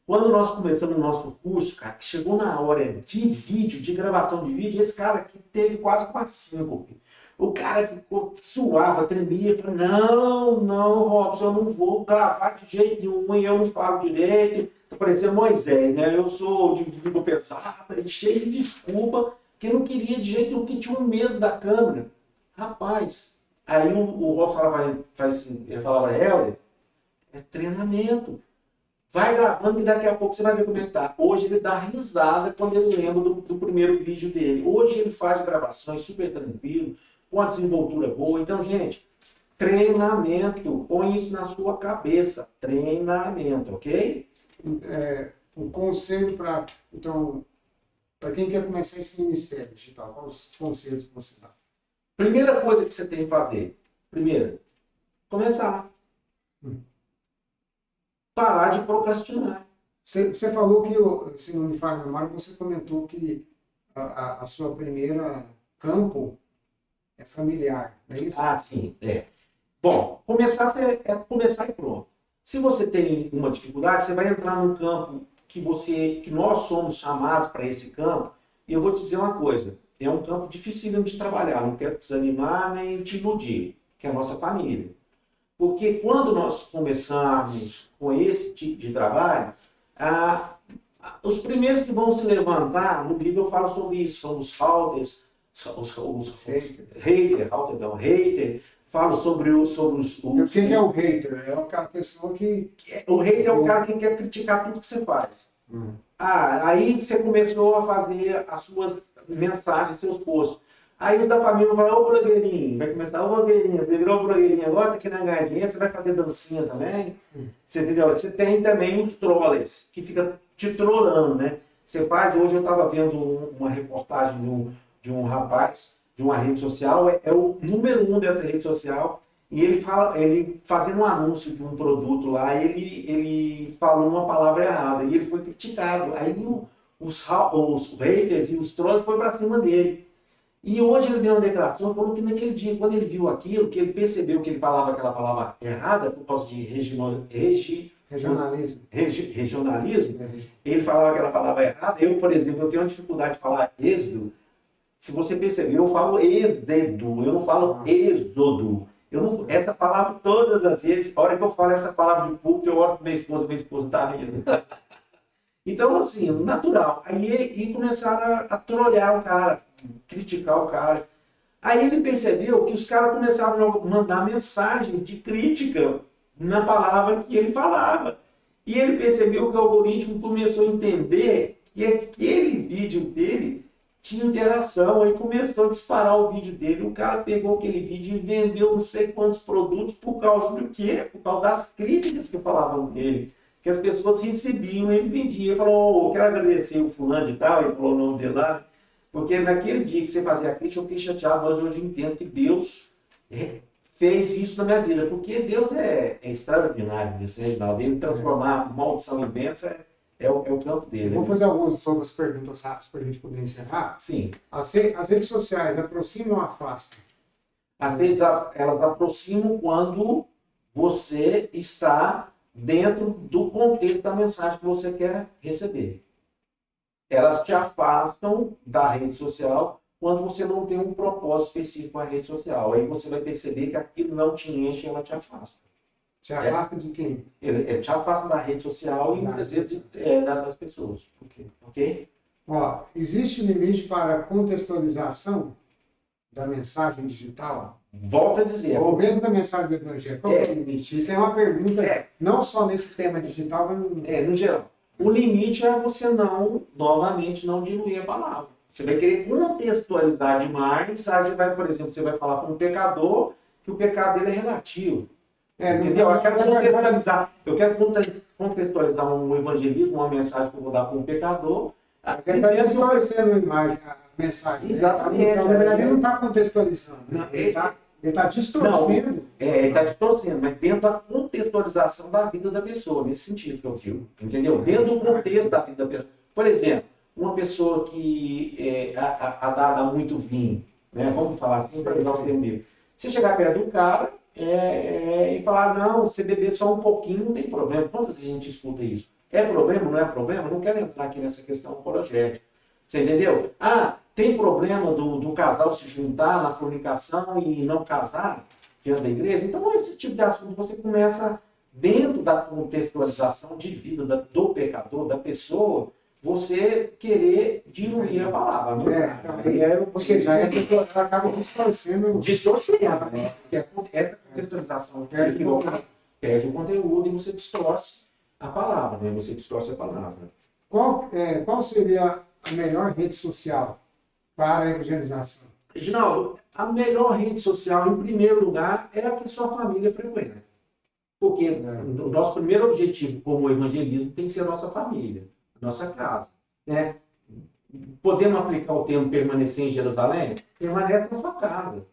quando nós começamos o nosso curso, cara, que chegou na hora de vídeo, de gravação de vídeo, esse cara aqui teve quase uma síncope. O cara ficou suava, tremia, falou, não, Robson, eu não vou gravar de jeito nenhum, e eu não falo direito, tô parecendo Moisés, né? Eu sou de língua pesada, e cheio de desculpa, que não queria de jeito nenhum, que tinha um medo da câmera. Rapaz, aí o Robson ele falava, Helder, é treinamento. Vai gravando que daqui a pouco você vai ver como é que tá. Hoje ele dá risada quando ele lembra do primeiro vídeo dele. Hoje ele faz gravações super tranquilo, com a desenvoltura boa. Então, gente, treinamento. Põe isso na sua cabeça. Treinamento, ok? Um conselho para, então, para quem quer começar esse ministério digital, quais os conselhos que você dá? Primeira coisa que você tem que fazer. Primeiro, começar. Parar de procrastinar. Você falou que, se não me falha a memória, você comentou que a sua primeira campo é familiar, não é isso? Ah, sim, é. Bom, começar e pronto. Se você tem uma dificuldade, você vai entrar num campo que nós somos chamados para esse campo, e eu vou te dizer uma coisa, é um campo dificílimo de trabalhar, não quero te desanimar nem te iludir, que é a nossa família. Porque quando nós começarmos com esse tipo de trabalho, os primeiros que vão se levantar, no livro eu falo sobre isso, são os haters, hater, falo sobre E o que é o hater? É aquela pessoa que... O hater é o cara que quer criticar tudo que você faz. Aí você começou a fazer as suas mensagens, seus posts. Aí os da família vão falar, ô blogueirinho, vai começar, ô blogueirinho, você virou blogueirinho agora, tá querendo ganhar dinheiro, você vai fazer dancinha também. Você entendeu? Você tem também os trollers, que ficam te trollando, né? Você faz, hoje eu estava vendo uma reportagem de um rapaz, de uma rede social, é o número 1 dessa rede social, e ele fazendo um anúncio de um produto lá, ele falou uma palavra errada, e ele foi criticado. Aí os haters e os trolls foram para cima dele. E hoje ele deu uma declaração, falou que naquele dia, quando ele viu aquilo, que ele percebeu que ele falava aquela palavra errada, por causa de Regionalismo. Regionalismo, ele falava aquela palavra errada. Eu, por exemplo, eu tenho uma dificuldade de falar êxodo. Se você perceber, eu falo êxodo, eu não falo êxodo. Essa palavra, todas as vezes, a hora que eu falo essa palavra de público, eu olho para minha esposa está rindo. Então, assim, natural. Aí começaram a trollar o cara, criticar o cara. Aí ele percebeu que os caras começaram a mandar mensagens de crítica na palavra que ele falava. E ele percebeu que o algoritmo começou a entender que aquele vídeo dele tinha interação. Aí começou a disparar o vídeo dele. O cara pegou aquele vídeo e vendeu não sei quantos produtos por causa do quê? Por causa das críticas que falavam dele. Que as pessoas recebiam, ele vendia. Ele falou, quero agradecer o fulano de tal, ele falou o nome dele lá. Porque naquele dia que você fazia a crítica, eu fiquei chateado, mas hoje eu entendo que Deus fez isso na minha vida. Porque Deus é extraordinário nesse Reginaldo. Ele transformar maldição em bênção é o campo dele. Vou fazer algumas outras perguntas rápidas para a gente poder encerrar. Sim. As redes sociais aproximam ou afastam? Às vezes elas aproximam quando você está dentro do contexto da mensagem que você quer receber. Elas te afastam da rede social quando você não tem um propósito específico com a rede social. Aí você vai perceber que aquilo não te enche e ela te afasta. Te afasta de quem? Ele te afasta da rede social e muitas vezes das pessoas. Ok? Ó, existe limite para contextualização da mensagem digital? Volto a dizer. Ou mesmo da mensagem do Evangelho. Qual é o limite? Isso é uma pergunta, não só nesse tema digital, mas no geral. O limite é você novamente, não diluir a palavra. Você vai querer contextualizar demais, aí você vai, por exemplo, você vai falar para um pecador que o pecado dele é relativo. Entendeu? Eu quero contextualizar um evangelismo, uma mensagem que eu vou dar para um pecador. Você está distorcendo a mensagem. Exatamente. Né? Então, na verdade, ele não está contextualizando. Ele está distorcendo. Ele está distorcendo, mas dentro da contextualização da vida da pessoa, nesse sentido que eu digo. Entendeu? Dentro do contexto da vida da pessoa. Por exemplo, uma pessoa que é dada muito vinho, né? Vamos falar assim, para usar o termo dele. Você chegar perto do cara e falar, não, você beber só um pouquinho não tem problema. Quantas vezes a gente escuta isso? É problema, não é problema? Não quero entrar aqui nessa questão apologética. Você entendeu? Tem problema do casal se juntar na fornicação e não casar diante da igreja? Então, esse tipo de assunto você começa, dentro da contextualização de vida do pecador, da pessoa, você querer diluir a palavra. Ou seja, a pessoa acaba distorcendo. Né? Essa contextualização perde o conteúdo e você distorce a palavra, né? Você distorce a palavra. Qual seria a melhor rede social para a evangelização? Reginaldo, a melhor rede social, em primeiro lugar, é a que sua família frequenta. Porque o nosso primeiro objetivo como evangelismo tem que ser a nossa família, a nossa casa, né? Podemos aplicar o termo permanecer em Jerusalém? Permanece na sua casa.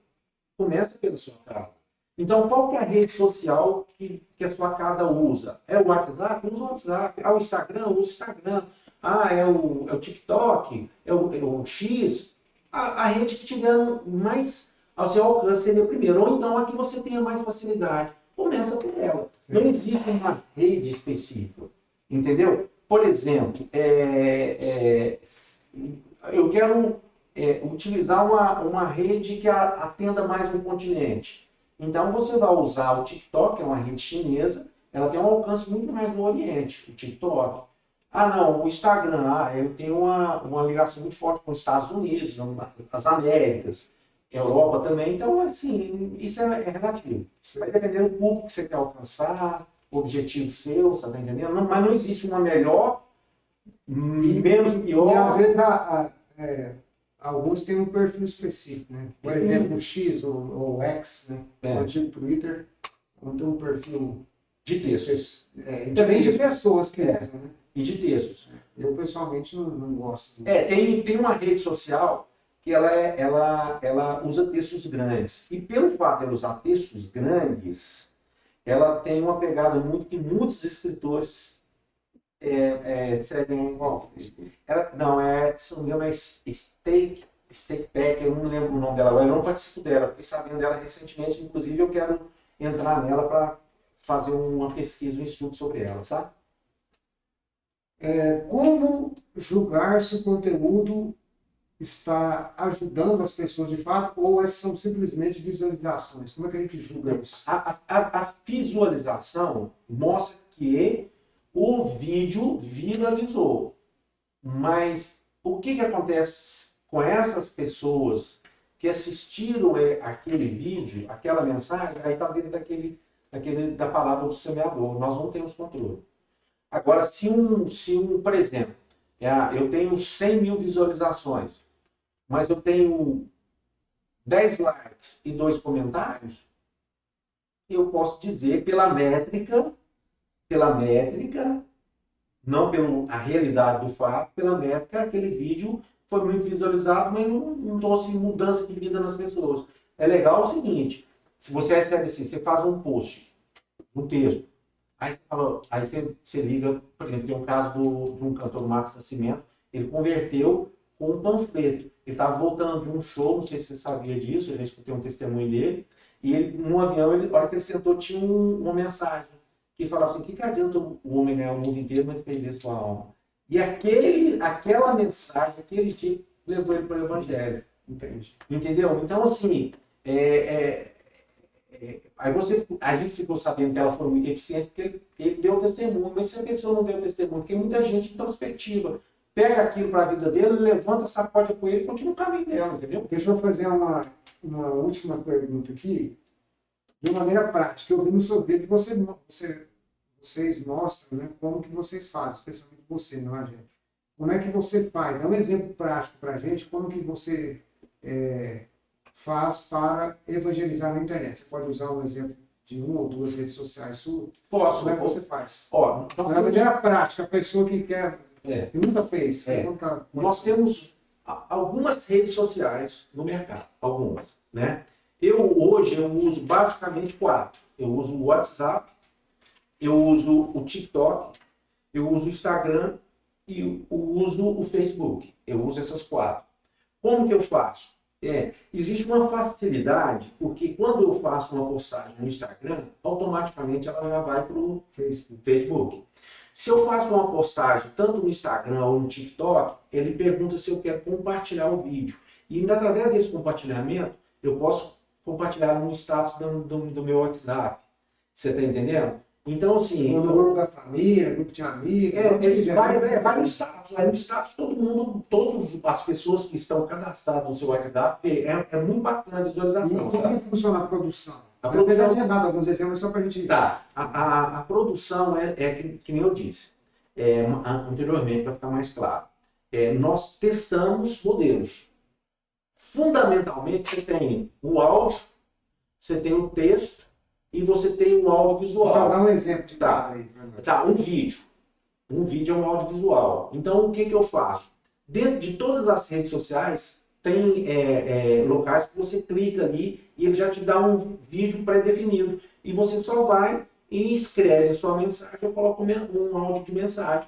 Começa pela sua casa. Então, qual que é a rede social que a sua casa usa? É o WhatsApp? Usa o WhatsApp. Ah, o Instagram? Usa o Instagram. Ah, é o TikTok? É o X? A rede que tiver mais ao seu alcance seria a primeira. Ou então a que você tenha mais facilidade. Começa por ela. Não existe uma rede específica. Entendeu? Por exemplo, eu quero utilizar uma rede que atenda mais um continente. Então, você vai usar o TikTok, que é uma rede chinesa, ela tem um alcance muito mais no Oriente, o TikTok. Ah, não, o Instagram, ele tem uma ligação muito forte com os Estados Unidos, as Américas, Europa também. Então, assim, isso é relativo. Vai depender do público que você quer alcançar, o objetivo seu, você está entendendo? Mas não existe uma melhor, menos pior. E às vezes alguns têm um perfil específico, né? Por exemplo, o X ou X, né? O antigo Twitter, não tem um perfil de textos. E também de pessoas que usam, né? E de textos. Eu pessoalmente não gosto. Tem uma rede social que ela usa textos grandes. E pelo fato de ela usar textos grandes, ela tem uma pegada muito que muitos escritores seguem igual. Se não me engano, é Stake Pack, eu não lembro o nome dela agora, eu não participo dela, fiquei sabendo dela recentemente, inclusive eu quero entrar nela para fazer uma pesquisa, um estudo sobre ela, sabe? Como julgar se o conteúdo está ajudando as pessoas de fato ou essas são simplesmente visualizações? Como é que a gente julga isso? A visualização mostra que o vídeo viralizou. Mas o que acontece com essas pessoas que assistiram aquele vídeo, aquela mensagem, aí está dentro da palavra do semeador. Nós não temos controle. Agora, se por exemplo, eu tenho 100 mil visualizações, mas eu tenho 10 likes e 2 comentários, eu posso dizer pela métrica, não pela realidade do fato, pela métrica, aquele vídeo foi muito visualizado, mas não trouxe mudança de vida nas pessoas. É legal o seguinte, se você recebe assim, você faz um post, um texto, aí você liga, por exemplo, tem um caso de um cantor, Marcos Nascimento, ele converteu com um panfleto. Ele estava voltando de um show, não sei se você sabia disso, eu já escutei um testemunho dele, e ele, no avião, a hora que ele sentou, tinha uma mensagem que falava assim, que adianta o homem ganhar o mundo inteiro, mas perder sua alma? E aquela mensagem, aquele tipo, levou ele para o Evangelho. Entendeu? Então, assim, a gente ficou sabendo que ela foi muito eficiente porque ele deu testemunho, mas se a pessoa não deu testemunho, porque muita gente introspectiva pega aquilo para a vida dele, levanta, sacode a poeira e continua o caminho dela, entendeu? Deixa eu fazer uma última pergunta aqui, de maneira prática. Eu vi no seu vídeo que vocês mostram, né, como que vocês fazem, especialmente você, não é, gente? Como é que você faz? Dá um exemplo prático para a gente, como que você faz para evangelizar na internet. Você pode usar um exemplo de uma ou duas redes sociais suas? Posso. Como é que você faz? De uma maneira prática, a pessoa que quer, que nunca fez. Nós temos algumas redes sociais no mercado, algumas, né? Hoje eu uso basicamente 4. Eu uso o WhatsApp, eu uso o TikTok, eu uso o Instagram e eu uso o Facebook. Eu uso essas 4. Como que eu faço? Existe uma facilidade, porque quando eu faço uma postagem no Instagram, automaticamente ela já vai para o Facebook. Se eu faço uma postagem tanto no Instagram ou no TikTok, ele pergunta se eu quero compartilhar o vídeo. E através desse compartilhamento, eu posso compartilhar no status do meu WhatsApp. Você está entendendo? Então, assim... No grupo da família, grupo de amigos... Vai no status. Vai no status, todas as pessoas que estão cadastradas no seu WhatsApp, é muito bacana a visualização. E como funciona a produção? A Mas ele produção, agendado alguns exemplos só para a gente... tá, a produção é que nem eu disse anteriormente, para ficar mais claro. Nós testamos modelos. Fundamentalmente, você tem o áudio, você tem o texto e você tem o audiovisual. Então, dá um exemplo de Tá. cada aí. Tá, um vídeo. Um vídeo é um audiovisual. Então, o que eu faço? Dentro de todas as redes sociais, tem locais que você clica ali e ele já te dá um vídeo pré-definido. E você só vai e escreve a sua mensagem, eu coloco um áudio de mensagem.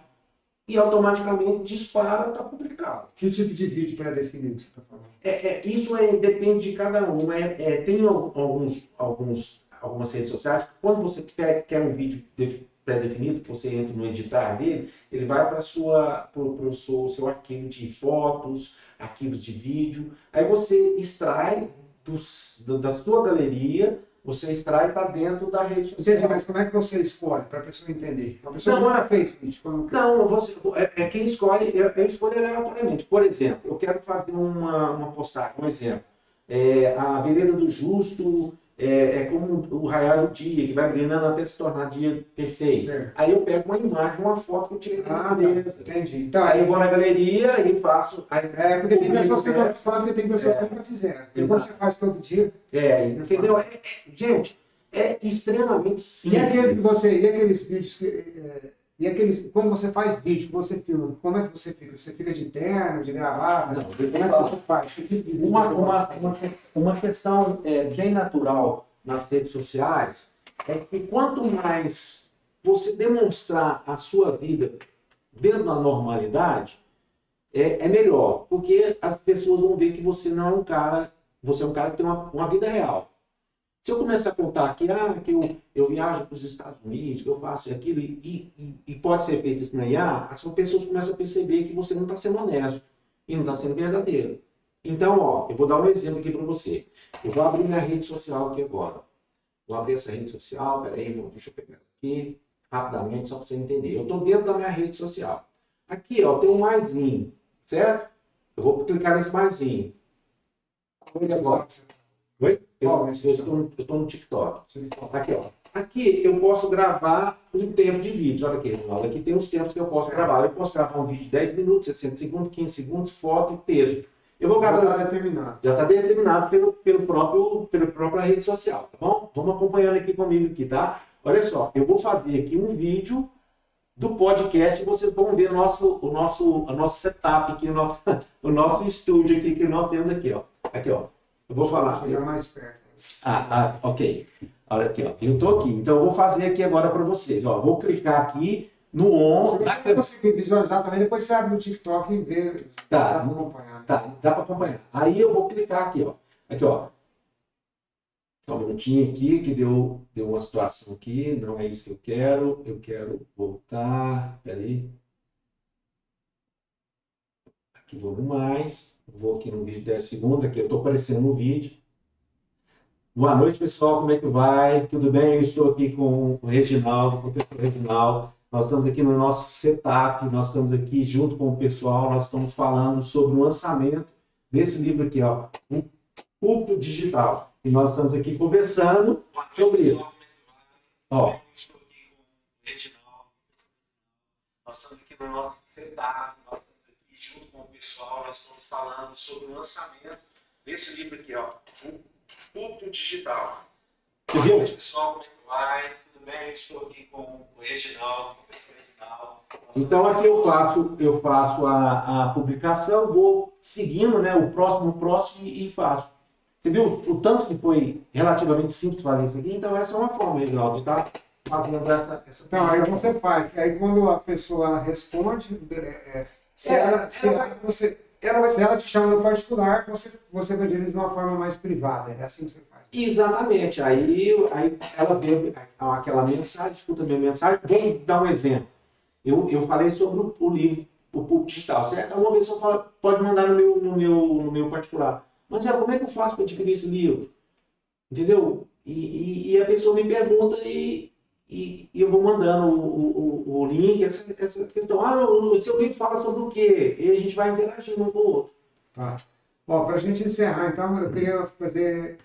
E automaticamente dispara, está publicado. Que tipo de vídeo pré-definido que você está falando? Isso depende de cada um. Tem algumas redes sociais que quando você quer um vídeo pré-definido, que você entra no editar dele, ele vai para o seu arquivo de fotos, arquivos de vídeo. Aí você extrai da sua galeria, você extrai para dentro da rede social. Entendi, mas como é que você escolhe, para a pessoa entender? A pessoa nunca fez vídeo. Não, quem escolhe, eu escolho aleatoriamente. Por exemplo, eu quero fazer uma postagem, um exemplo. A Vereda do Justo é como o raiar do dia, que vai brilhando até se tornar dia perfeito. Certo. Aí eu pego uma imagem, uma foto que eu tirei da natureza. Entendi. Então, aí eu vou na galeria e faço... porque tem pessoas que nunca fizeram. E como você faz todo dia... entendeu? Gente, é extremamente simples. E aqueles vídeos quando você faz vídeo, você filma, como é que você fica? Você fica de terno, de gravata? Não, como é que você faz? Que tipo de vídeo uma questão bem natural nas redes sociais é que quanto mais você demonstrar a sua vida dentro da normalidade, é melhor. Porque as pessoas vão ver que você não é um cara, você é um cara que tem uma vida real. Se eu começar a contar aqui, que eu viajo para os Estados Unidos, que eu faço aquilo, e pode ser feito isso na IA, as pessoas começam a perceber que você não está sendo honesto e não está sendo verdadeiro. Então, eu vou dar um exemplo aqui para você. Eu vou abrir minha rede social aqui agora. Vou abrir essa rede social, peraí, deixa eu pegar aqui, rapidamente, só para você entender. Eu estou dentro da minha rede social. Aqui, tem um maisinho, certo? Eu vou clicar nesse maisinho. Oi? Eu estou no TikTok. Aqui, Aqui eu posso gravar um tempo de vídeo. Olha aqui, aqui tem os tempos que eu posso gravar. Eu posso gravar um vídeo de 10 minutos, 60 segundos, 15 segundos, foto e texto. Eu vou gravar. Já está determinado pela própria rede social, tá bom? Vamos acompanhando aqui comigo aqui, tá? Olha só, eu vou fazer aqui um vídeo do podcast e vocês vão ver o nosso setup aqui, o nosso estúdio aqui que nós temos aqui, Aqui, Eu vou falar. Chegar mais perto. Ok. Olha aqui, Eu estou aqui. Então, eu vou fazer aqui agora para vocês. Vou clicar aqui no on. Se você conseguir visualizar também, depois você abre no TikTok e vê. Dá para acompanhar. Dá para acompanhar. Aí eu vou clicar aqui, Aqui, Só um minutinho aqui, que deu uma situação aqui. Não é isso que eu quero. Eu quero voltar. Espera aí. Aqui vou no mais. Vou aqui no vídeo 10 segundos. Aqui eu estou aparecendo no vídeo. Boa noite, pessoal. Como é que vai? Tudo bem? Eu estou aqui com o Reginaldo, com o professor Reginaldo. Nós estamos aqui no nosso setup, nós estamos aqui junto com o pessoal, nós estamos falando sobre o lançamento desse livro aqui, O Púlpito Digital. E nós estamos aqui conversando sobre isso. Eu estou aqui com o Reginaldo. Nós estamos aqui no nosso setup, nós estamos aqui junto com o pessoal, nós estamos falando sobre o lançamento desse livro aqui, O Púlpito Digital. Boa noite, pessoal, como é que vai? Tudo bem? Eu estou aqui com o Reginaldo, o professor Reginaldo. Então, aqui eu faço a publicação, vou seguindo, o próximo e faço. Você viu o tanto que foi relativamente simples fazer isso aqui? Então, essa é uma forma, Reginaldo, de estar fazendo essa... Então, aí você faz. Aí, quando a pessoa responde, se ela te chama no particular, você vai dirigir de uma forma mais privada. É assim que você faz. Exatamente. Aí ela vê aquela mensagem, escuta a minha mensagem. Vamos dar um exemplo. Eu falei sobre o livro, o Púlpito Digital, certo? Uma pessoa pode mandar no meu particular. Mas como é que eu faço para adquirir esse livro? Entendeu? E a pessoa me pergunta e eu vou mandando o link, essa questão. O seu livro fala sobre o quê? E a gente vai interagindo um com o outro. Tá. Para a gente encerrar, então, eu queria fazer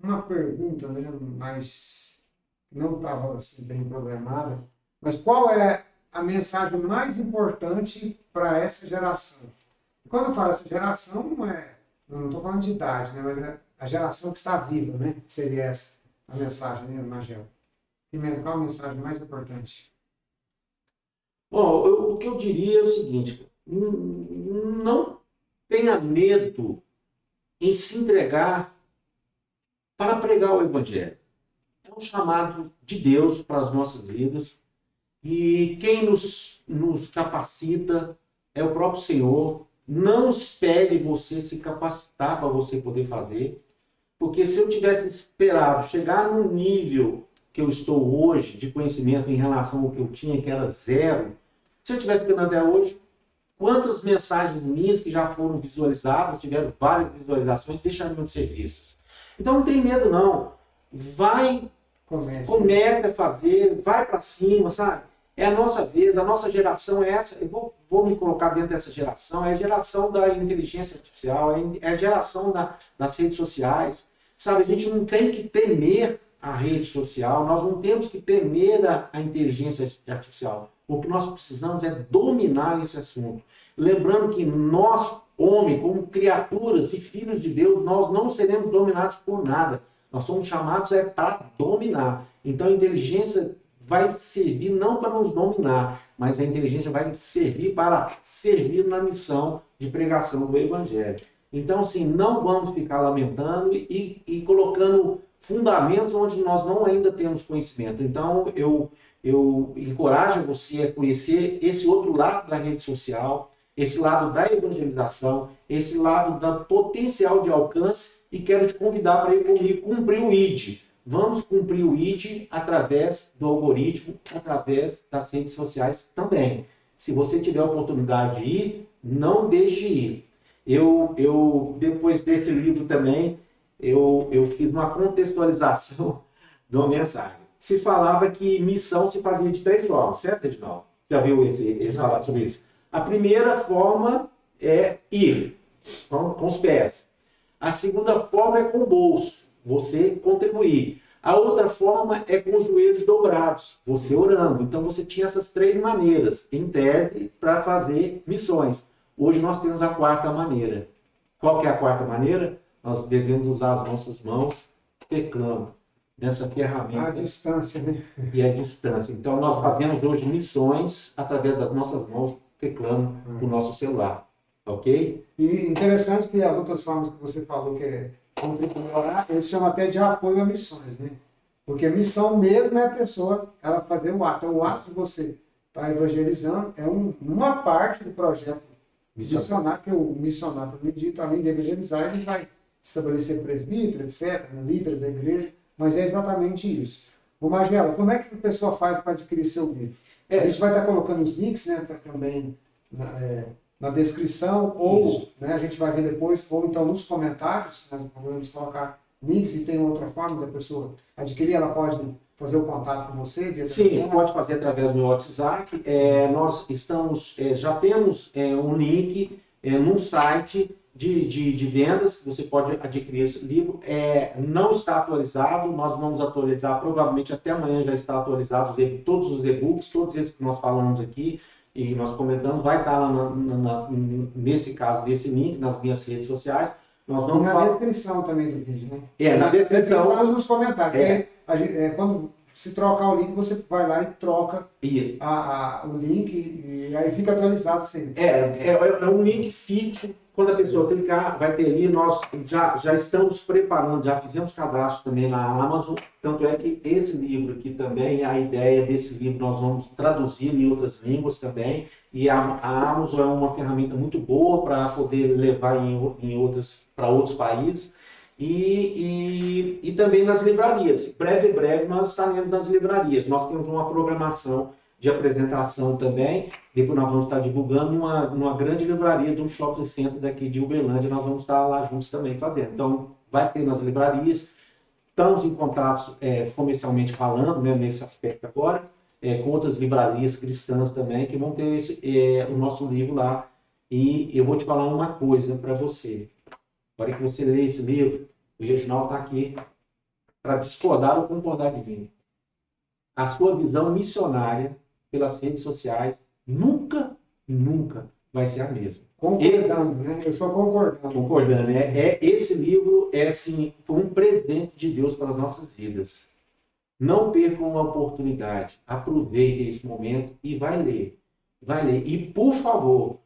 uma pergunta, né, mas não estava assim, bem programada. Mas qual é a mensagem mais importante para essa geração? E quando eu falo essa geração, não estou falando de idade, né, mas é a geração que está viva, né? Seria essa a mensagem, né, Magel? Primeiro, qual a mensagem mais importante? Bom, o que eu diria é o seguinte: não tenha medo em se entregar para pregar o Evangelho. É um chamado de Deus para as nossas vidas e quem nos capacita é o próprio Senhor. Não espere você se capacitar para você poder fazer, porque se eu tivesse esperado chegar no nível que eu estou hoje de conhecimento em relação ao que eu tinha, que era zero, se eu tivesse esperando até hoje, quantas mensagens minhas que já foram visualizadas, tiveram várias visualizações, deixariam de ser vistas. Então não tem medo não. Vai, comece a fazer, vai para cima, sabe? É a nossa vez, a nossa geração é essa. Eu vou me colocar dentro dessa geração. É a geração da inteligência artificial, é a geração das redes sociais. Sabe, a gente não tem que temer a rede social, nós não temos que temer a inteligência artificial. O que nós precisamos é dominar esse assunto. Lembrando que nós, homens, como criaturas e filhos de Deus, nós não seremos dominados por nada. Nós somos chamados para dominar. Então a inteligência vai servir não para nos dominar, mas a inteligência vai servir para servir na missão de pregação do Evangelho. Então, assim, não vamos ficar lamentando e colocando fundamentos onde nós não ainda temos conhecimento. Então, eu encorajo você a conhecer esse outro lado da rede social, esse lado da evangelização, esse lado da potencial de alcance e quero te convidar para ir comigo cumprir o ID. Vamos cumprir o ID através do algoritmo, através das redes sociais também. Se você tiver a oportunidade de ir, não deixe de ir. Depois desse livro também, eu fiz uma contextualização de uma mensagem. Se falava que missão se fazia de 3 formas, certo, Edinaldo? Já viu eles falar sobre isso? A primeira forma é ir, com os pés. A segunda forma é com o bolso, você contribuir. A outra forma é com os joelhos dobrados, você orando. Então você tinha essas 3 maneiras, em tese, para fazer missões. Hoje nós temos a 4ª maneira. Qual que é a 4ª maneira? Nós devemos usar as nossas mãos teclando nessa ferramenta. A distância, né? E a distância. Então nós fazemos hoje missões através das nossas mãos teclando o nosso celular. Ok? E interessante que as outras formas que você falou, que é contribuir a orar, eles chamam até de apoio a missões, né? Porque a missão mesmo é a pessoa, ela fazer o ato. Então, o ato de você estar evangelizando é uma parte do projeto missionário, que o missionário, por dito, além de evangelizar, ele vai estabelecer presbítero, etc., líderes da igreja, mas é exatamente isso. Ô Magela, como é que a pessoa faz para adquirir seu livro? A gente vai estar colocando os links, né, também na descrição, ou né, a gente vai ver depois, ou então nos comentários, nós podemos colocar links e tem outra forma da pessoa adquirir, ela pode fazer o contato com você? Sim, pode fazer através do meu WhatsApp. Nós estamos, já temos um link num site de vendas, você pode adquirir esse livro. Não está atualizado, nós vamos atualizar, provavelmente até amanhã já está atualizado todos os e-books, todos esses que nós falamos aqui e nós comentamos, vai estar lá nesse caso, nesse link, nas minhas redes sociais. Nós vamos na descrição também do vídeo, né? Na descrição. Nos comentários. Quando se trocar o link, você vai lá e troca o link e aí fica atualizado sempre. É um link fixo. Quando a pessoa clicar, vai ter ali, nós já estamos preparando, já fizemos cadastro também na Amazon, tanto é que esse livro aqui também, a ideia desse livro nós vamos traduzir em outras línguas também, e a Amazon é uma ferramenta muito boa para poder levar para outros países, e também nas livrarias. Breve nós estaremos nas livrarias. Nós temos uma programação de apresentação também. Depois nós vamos estar divulgando numa grande livraria de um shopping center daqui de Uberlândia. Nós vamos estar lá juntos também fazendo. Então, vai ter nas livrarias. Estamos em contato comercialmente falando, né, nesse aspecto agora, com outras livrarias cristãs também, que vão ter o nosso livro lá. E eu vou te falar uma coisa para você. Na hora que você lê esse livro, o Reginaldo está aqui para discordar ou concordar de mim. A sua visão missionária pelas redes sociais nunca vai ser a mesma. Concordando, né? Eu sou concordando. Concordando, né? Esse livro assim, foi um presente de Deus para as nossas vidas. Não percam a oportunidade. Aproveitem esse momento e vai ler. Vai ler. E, por favor,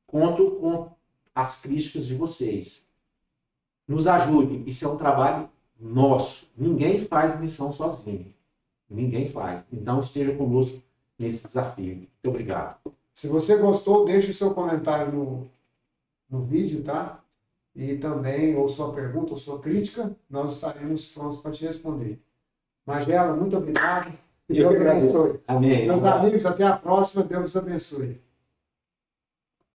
conto com as críticas de vocês. Nos ajudem. Isso é um trabalho nosso. Ninguém faz missão sozinho. Ninguém faz. Então, esteja conosco nesse desafio. Muito obrigado. Se você gostou, deixe o seu comentário no vídeo, tá? E também, ou sua pergunta, ou sua crítica, nós estaremos prontos para te responder. Magela, muito obrigado. Eu Deus abençoe. Amém. Meus amigos, até a próxima. Deus abençoe.